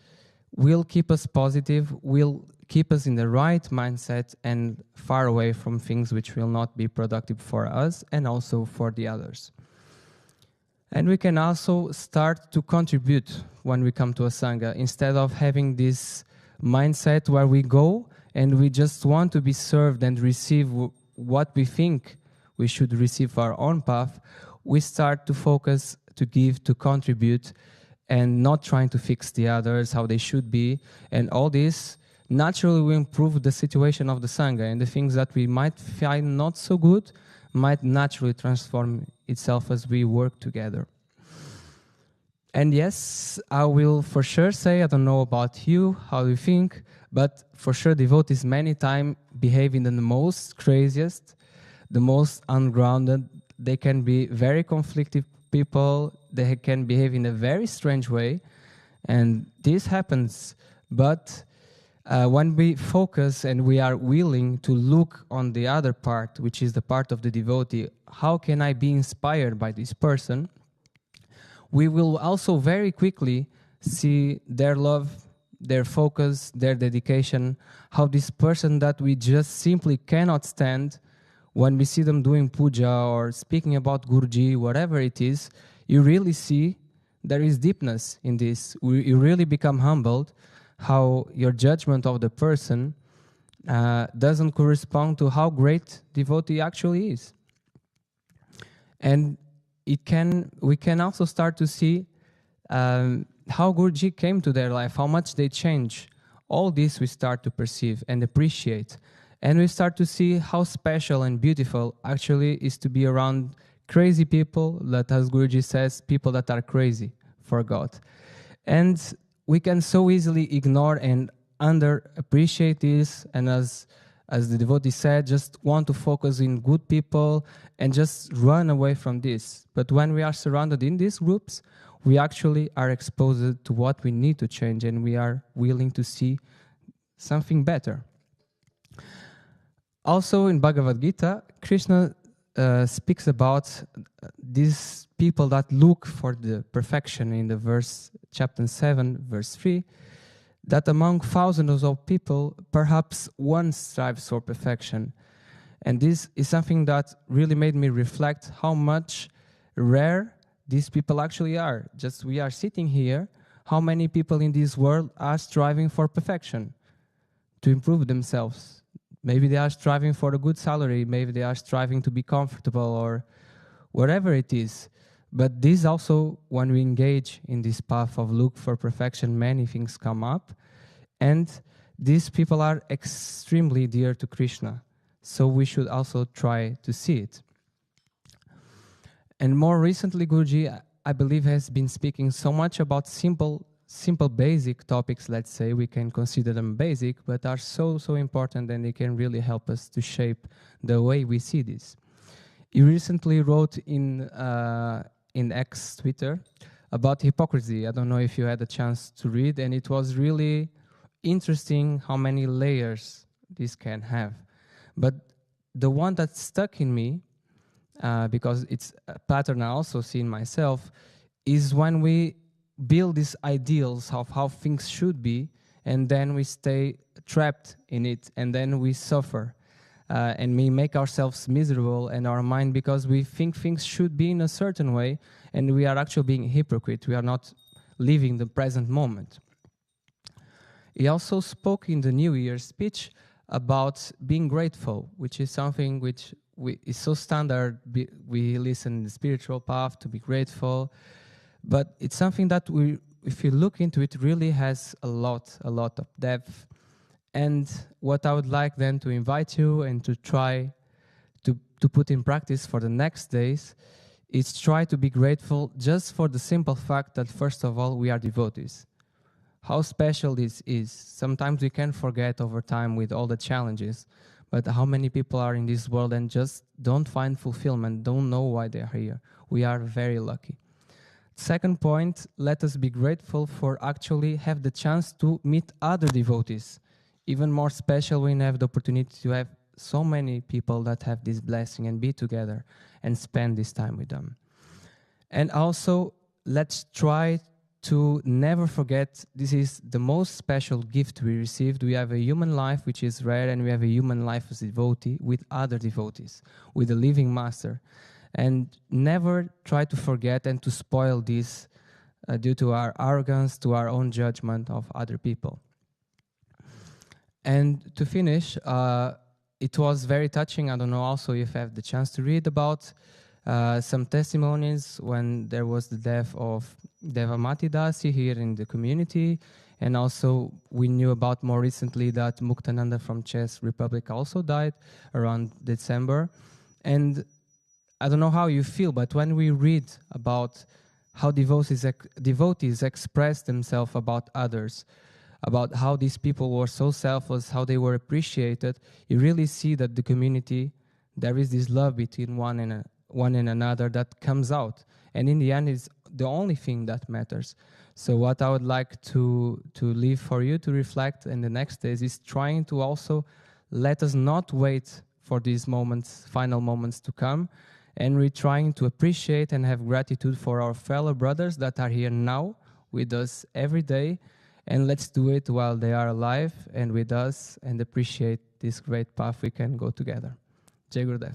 will keep us positive, will keep us in the right mindset and far away from things which will not be productive for us and also for the others. And we can also start to contribute when we come to a Sangha, instead of having this mindset where we go and we just want to be served and receive what we think we should receive for our own path. We start to focus, to give, to contribute, and not trying to fix the others, how they should be. And all this naturally will improve the situation of the Sangha, and the things that we might find not so good might naturally transform itself as we work together. And yes, I will for sure say, I don't know about you, how you think, but for sure devotees many times behave in the most craziest, the most ungrounded. They can be very conflicted people, they can behave in a very strange way, and this happens. But when we focus and we are willing to look on the other part, which is the part of the devotee, how can I be inspired by this person? We will also very quickly see their love, their focus, their dedication, how this person that we just simply cannot stand, when we see them doing puja or speaking about Guruji, whatever it is, you really see there is deepness in this. You really become humbled, how your judgment of the person doesn't correspond to how great devotee actually is. And we can also start to see how Guruji came to their life, how much they change. All this we start to perceive and appreciate. And we start to see how special and beautiful actually is to be around crazy people, that, as Guruji says, people that are crazy for God. And we can so easily ignore and underappreciate this, and as the devotee said, just want to focus in good people and just run away from this. But when we are surrounded in these groups, we actually are exposed to what we need to change, and we are willing to see something better. Also in Bhagavad Gita, Krishna speaks about these people that look for the perfection in the verse, chapter 7, verse 3, that among thousands of people, perhaps one strives for perfection. And this is something that really made me reflect how much rare these people actually are. Just we are sitting here, how many people in this world are striving for perfection, to improve themselves? Maybe they are striving for a good salary, maybe they are striving to be comfortable or whatever it is. But this also, when we engage in this path of look for perfection, many things come up. And these people are extremely dear to Krishna. So we should also try to see it. And more recently, Guruji, I believe, has been speaking so much about simple basic topics, let's say. We can consider them basic, but are so important, and they can really help us to shape the way we see this. He recently wrote in X Twitter about hypocrisy. I don't know if you had a chance to read, and it was really interesting how many layers this can have. But the one that stuck in me, because it's a pattern I also see in myself, is when we build these ideals of how things should be, and then we stay trapped in it, and then we suffer. And we make ourselves miserable in our mind because we think things should be in a certain way, and we are actually being a hypocrite. We are not living the present moment. He also spoke in the New Year's speech about being grateful, which is something which is so standard. We listen in the spiritual path to be grateful, but it's something that if you look into it, really has a lot of depth. And what I would like then to invite you and to try to put in practice for the next days is try to be grateful just for the simple fact that, first of all, we are devotees. How special this is. Sometimes we can forget over time with all the challenges, but how many people are in this world and just don't find fulfillment, don't know why they are here. We are very lucky. Second point, let us be grateful for actually have the chance to meet other devotees. Even more special when we have the opportunity to have so many people that have this blessing and be together and spend this time with them. And also, let's try to never forget this is the most special gift we received. We have a human life which is rare, and we have a human life as a devotee with other devotees, with the living master. And never try to forget and to spoil this due to our arrogance, to our own judgment of other people. And to finish, it was very touching. I don't know also if I have the chance to read about some testimonies when there was the death of Devamati Dasi here in the community. And also we knew about more recently that Muktananda from Czech Republic also died around December. And I don't know how you feel, but when we read about how devotees express themselves about others, about how these people were so selfless, how they were appreciated, you really see that the community, there is this love between one and another that comes out. And in the end, it's the only thing that matters. So what I would like to leave for you to reflect in the next days is trying to also let us not wait for these moments, final moments to come, and we're trying to appreciate and have gratitude for our fellow brothers that are here now with us every day. And let's do it while they are alive and with us, and appreciate this great path we can go together. Jai Gurudev.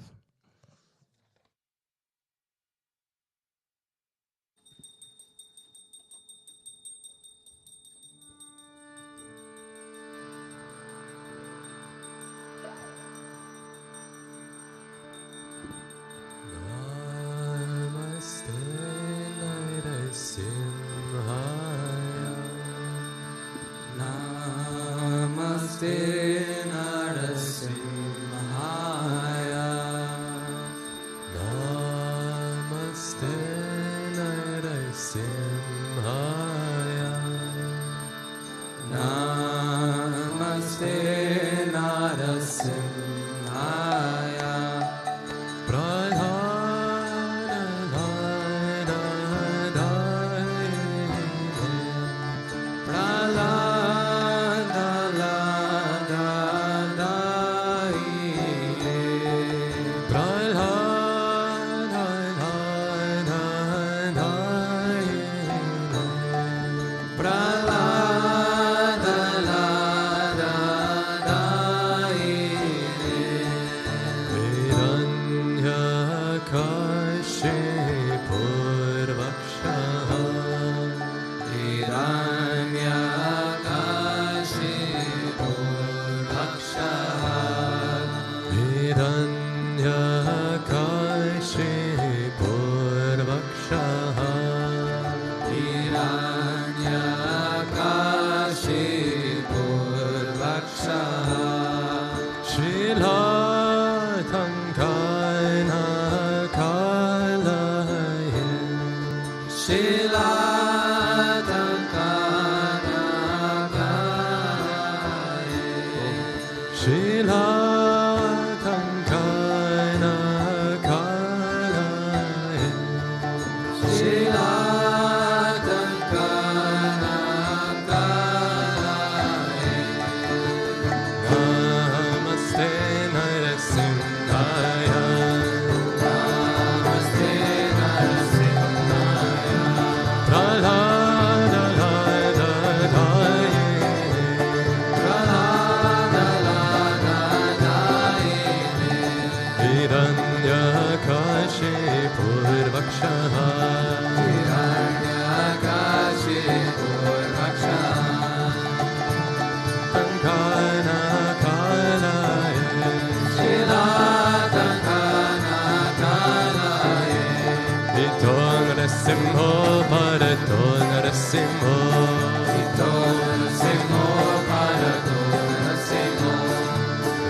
Pralada Simho Paraton Rasimho Iton Simho Paraton Rasimho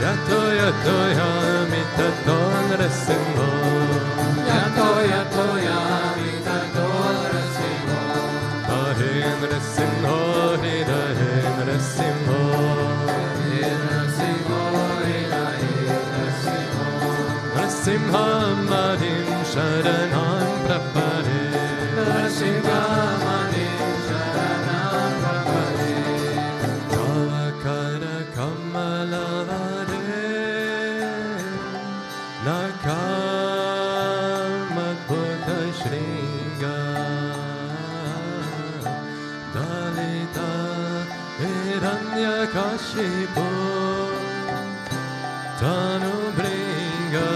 Yato Yato Yamitaton Rasimho Yato Yato Yamitaton Rasimho Ahin Rasimho Hidahin Rasimho Hidahin Rasimho Hidahin Rasimho Rasimha Madim Sharanam Prapare Shivamani Sharanam Prabhade Kavakara Kamalare Nakamadbhuta Shringa Dalita Hiranyakashipu Tanu Bringa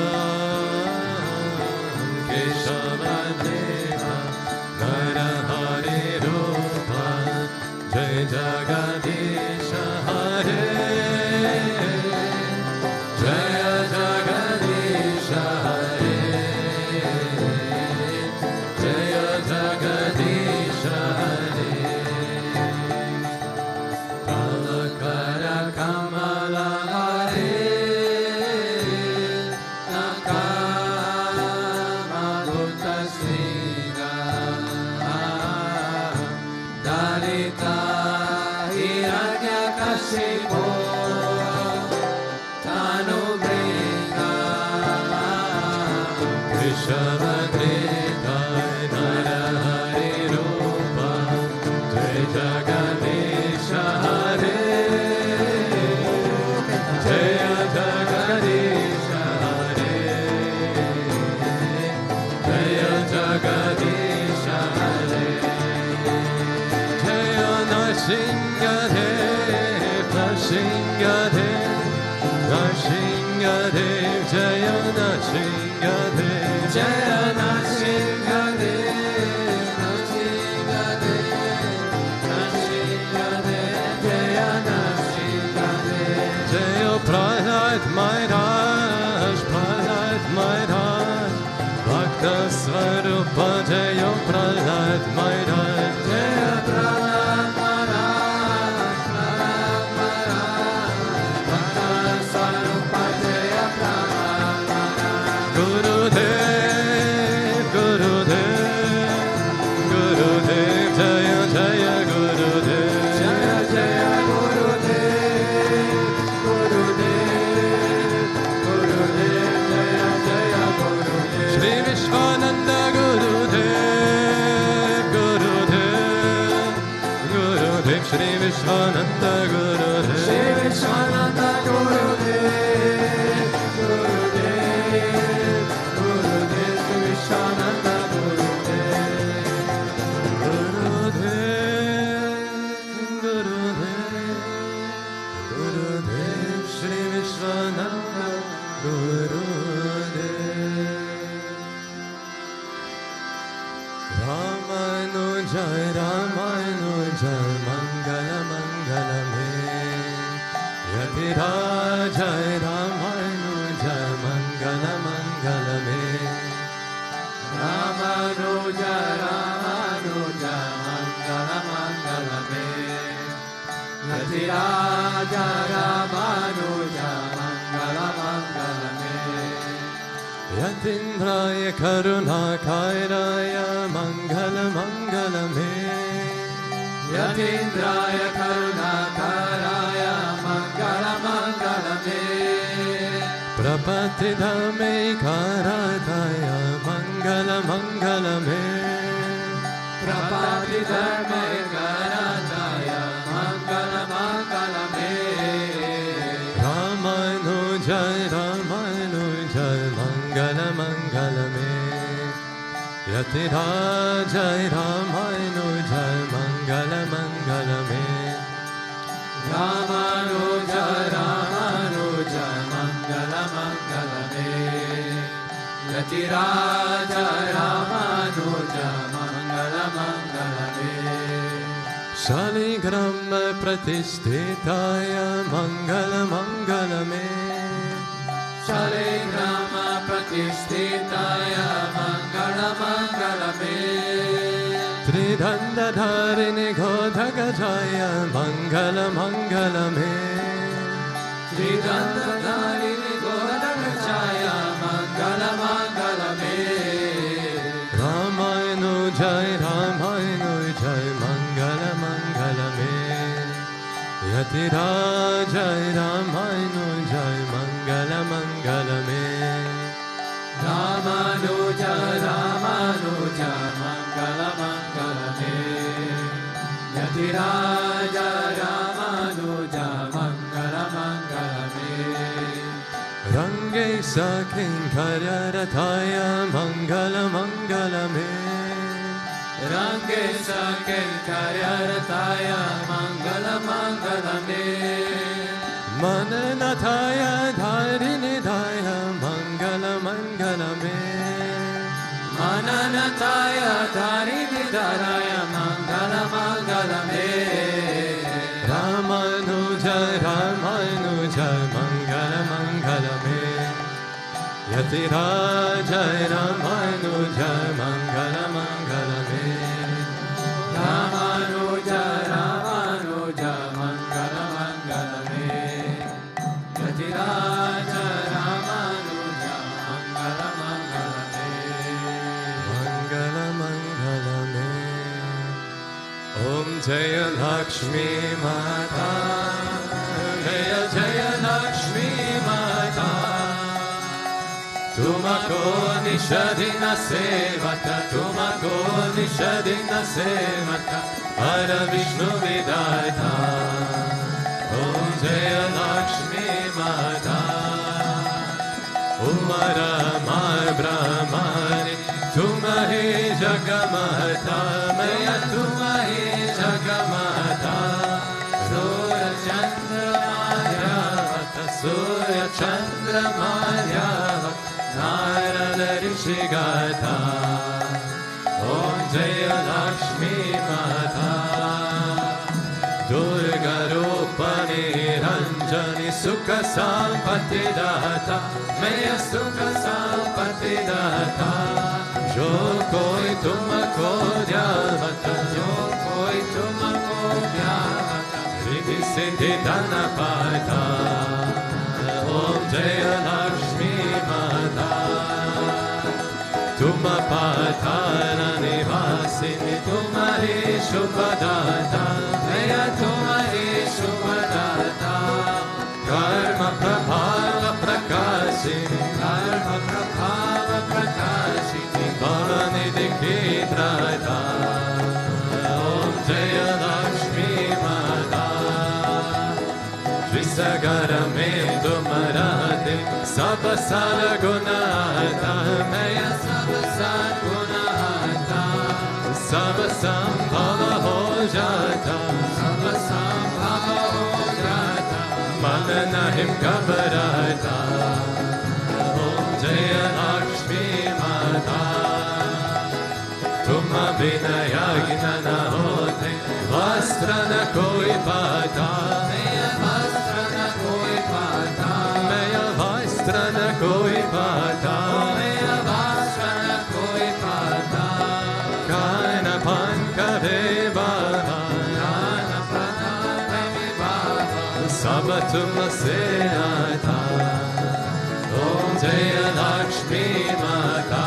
Keshavadeva Narahari Rupa Jai Jagadisha Hare Jaya Jagadisha Hare Jaya Jagadisha Hare Kalakara Kamala Hare Nakama Bhuta Sringa Dalita Hiranyakashipu Tanu Bringa Vishavadrita Narahari Rupa Jai Jagadisha Hare Jaya Jagadisha Hare Jaya Jagadisha Hare Nashingadev, Nashingadev, Nashingadev, Jaya Nashingadev, Jaya Nashingadev, Nashingadev, Nashingadev, Jaya Nashingadev, Jaya Prahlad Maharaj, Prahlad Maharaj, Bhakta Svarupa, Jaya Prahlad Maharaj, Jaya Prahlad Maharaj, Prahlad Maharaj, Bhakta Svarupa, Jaya Prahlad Maharaj, Gurudev, Gurudev, Gurudev, Jaya Jaya Gurudev, Jaya Jaya Gurudev, Gurudev, Gurudev, Jaya Jaya Gurudev, Sri Vishwananda Gurudev, Gurudev, Gurudev, Sri Vishwananda Gurudev, Sri Vishwananda Gurudev, Gurudev, Gurudev, Sri Vishwananda Gurudev, Gurudev, Gurudev, Gurudev, Sri Vishwananda Gurudev. Ramanuja, Ramanuja, Mangala Mangala Me, Yatiraja, Ramanuja, Mangala Mangala Me, Ramanuja, Ramanuja, Mangala Mangala Me, Yatiraja, Ramanuja, Mangala Mangala Me, Yatindraya Karunakairaya Mangala Mangala Me, Yatindraya Karunakaraya Mangala Mangala Me, Prapatidame Karataya Mangala Mangala Me, Prapatidame Karataya Mangala Mangala Me, Ramanuja, Ramanuja, Mangala Mangala Me, Yatiraja, Ramanuja, Mangala Mangala Me, Ramanuja, Ramanuja, Mangala Mangala Me, Yatiraja, Ramanuja, Shaligram Pratishtitaya Mangala Mangala Me Shaligram Pratishtitaya Mangala Mangala Me Tridanda Dharini Godhagajaya Mangala Mangala Me Tridanda Dharini Godhagajaya Mangala Mangala Me Ramayanu Jai Ramayanu Jai Mangala Mangala Me Yatiraja Ramayanu Jai Mangala Mangala Me Ramanuja Ramanuja Mangala Mangala Me Yatiraja Ramanuja Mangala Mangala Me Range Sakin Karyarataya Mangala Mangala Me Range Sakin Karyarataya Mangala Mangala Me Mananataya Dharinidaya Mangala Mangala Me Mananataya Dharinidaya Mangala Mangala Me Ramanuja Ramanuja Mangala Mangala Me Yatiraja Ramanuja Mangala Mangala Me Ramanuja Ramanuja Mangala Mangala Me Yatiraja Ramanuja Mangala Mangala Me Mangala Mangala Me Om Jaya Lakshmi Mata Jaya Jaya Lakshmi Mata Tumako Nishadina Sevata Tumako Nishadina Sevata Ara Vishnu Vidata Om Jaya Lakshmi Mata Umara Mar Brahmani Tumahi Jagamata Maya Tumahi Jagamata Surya Chandra Madhyavata Surya Chandra Madhyavata Narada Rishigata Om Jaya Lakshmi Mata Durga Rupani Ranjani Sukha Sampati Data Maya Sukha Sampati Data Jo koi tumko dhyavata Jo koi tumko dhyavata Riddhi Siddhi Dana Pata Om Jaya Lakshmi Mata Tuma Patana Nivasini Tumari Shubhadata Maya Tumari Shubhadata Karma Prabhava Prakashini Karma Prabhava Prakashini Bhavani Dikitrata Om Jaya Lakshmi Mata Visagara Medu Marate Sabasara Gunata Maya Sabasara Gunata Sabasambhava Hojata Sabasambhava Hojata Mananahim Kabarata Om Jaya Lakshmi Mata Tuma Vinaya Gnana Hote Vastrana Koi Pata Maya Vastrana Koi Pata Maya Vastrana Koi Pata Maya Vastrana Koi Pata Kana Panka Devava Kana Panka Devava Sabatuma Seata Om Jaya Lakshmi Mata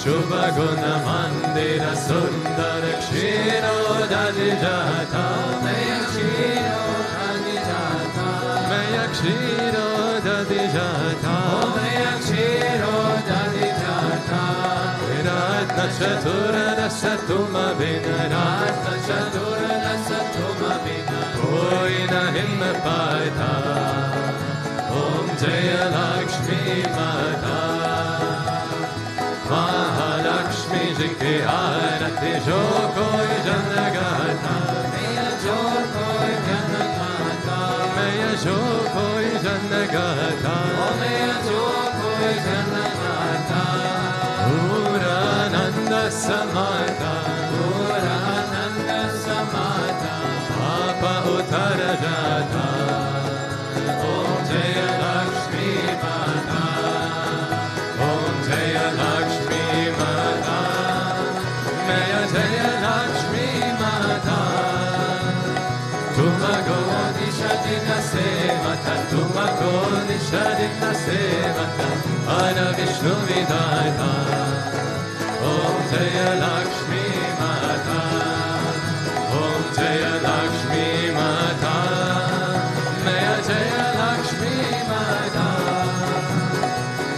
Shubha Guna Mandira Sundara Kshiro Dadijata Maya Kshiro Dadijata Maya Kshiro Dadijata Maya Kshiro Dadijata Ratna Chatura Rasatuma Bina Ratna Chatura Rasatuma Bina Koi Nahim Pata Om Jaya Lakshmi Mata Mahalakshmi Ji ki Arati Jo koi Janagata Maya Jo koi Janagata Maya Jo koi Janagata Maya Jo koi Janagata Purananda Samata Purananda Nisharina Sevata, Tumako Nisharina Sevata, Ara Vishnu Vidata, Om Jaya Lakshmi Mata, Om Jaya Lakshmi Mata, Maya Jaya Lakshmi Mata,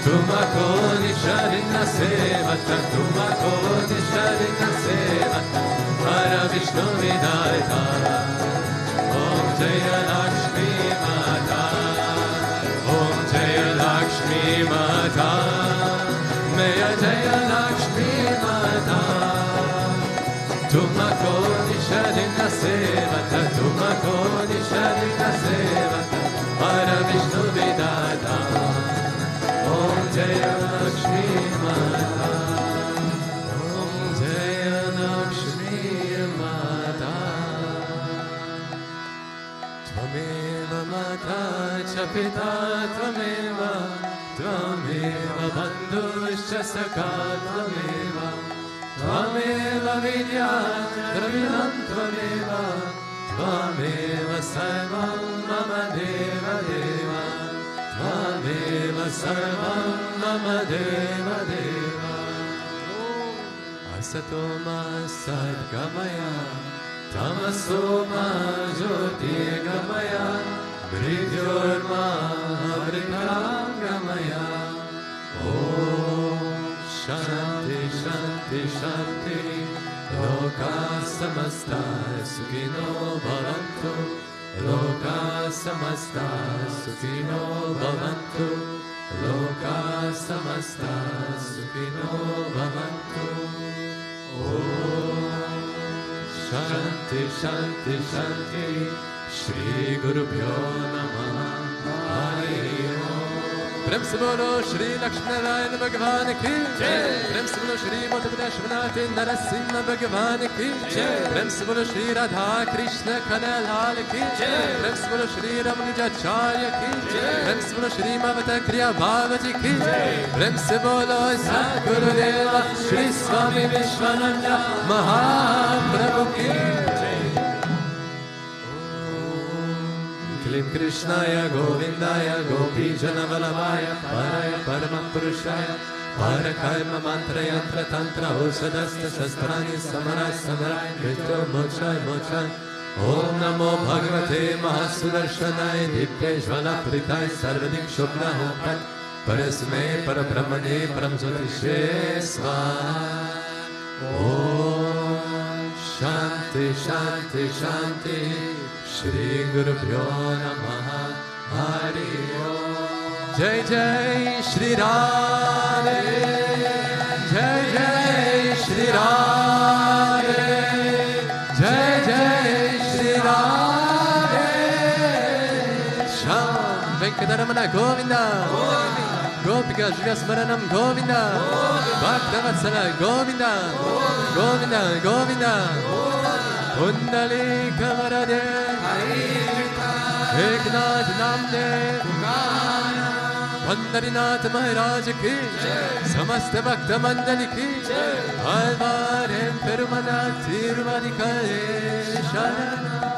Tumako Nisharina Sevata, Tumako Nisharina Sevata, Ara Vishnu Vidata, Om Jaya Lakshmi Mata, Om Jaya Lakshmi Mata, Maya Jaya Lakshmi Mata, Tumako Nisharina Sevata, Tumako Nisharina Sevata, Ara Vishnu Vidata, Om Jaya Lakshmi Mata, Om Jaya Lakshmi Mata, Tvameva Mata Cha Pita Tvameva, Tvameva Bandhuscha Sakha Tvameva, Tvameva Vidya Dravidam Tvameva, Tvameva Sarvam Mama Deva Deva, Tvameva Sarvam Mama Deva Deva. Asato Ma Sadgamaya, Tamaso Ma Jyotirgamaya, Mridyorma Amritangamaya. Om Shanti Shanti Shanti, Loka Samasta Sukhino Bhavantu, Loka Samasta Sukhino Bhavantu, Loka Samasta Sukhino Bhavantu. Om Shanti Shanti Shanti, Shri Guru Pyo Namaha, Hari Om. Prem se bolo Shri Lakshminarayana Bhagavan ki Jai. Prem se bolo Shri Bhutabhrteshwarnath Narasimha Bhagavan ki Jai. Prem se bolo Shri Radha Krishna Kanalal ki Jai. Prem se bolo Shri Ramanujacharya ki Jai. Prem se bolo Shri Mavata Kriya Bhavaji ki Jai. Prem se bolo Sadgurudeva Shri Swami Vishwananda Mahaprabhu ki Jai. Klim Krishnaya Govindaya Gopi Janavalabhaya Paraya Paramapurushaya Parakarma Mantra Yantra Tantra Osadasta Shastrani Samara Samara Krishna Mokshay Mokshay. Om Namo Bhagavate Mahasudarshanaya Dipte Jvala Pritai Sarvadik Shobna Hopat Parasme Parabrahmane Paramjyotishe Svaha. Om Shanti Shanti Shanti, Shri Guru Pyo Namaha, Hari Om. Jai Jai Shri Radhe, Jai Jai Shri Radhe, Jai Jai Shri Radhe. Sham Venkatamana Govinda, Gopika Jiva Smaranam Govinda, Bhaktavatsala Govinda, Govinda Govinda. Kundalika Varade, Eknath Namde, Pandarinath Maharaj ki, Samasta Bhakta Mandali ki, Alvar Perumana Tiruvadikare Sharana.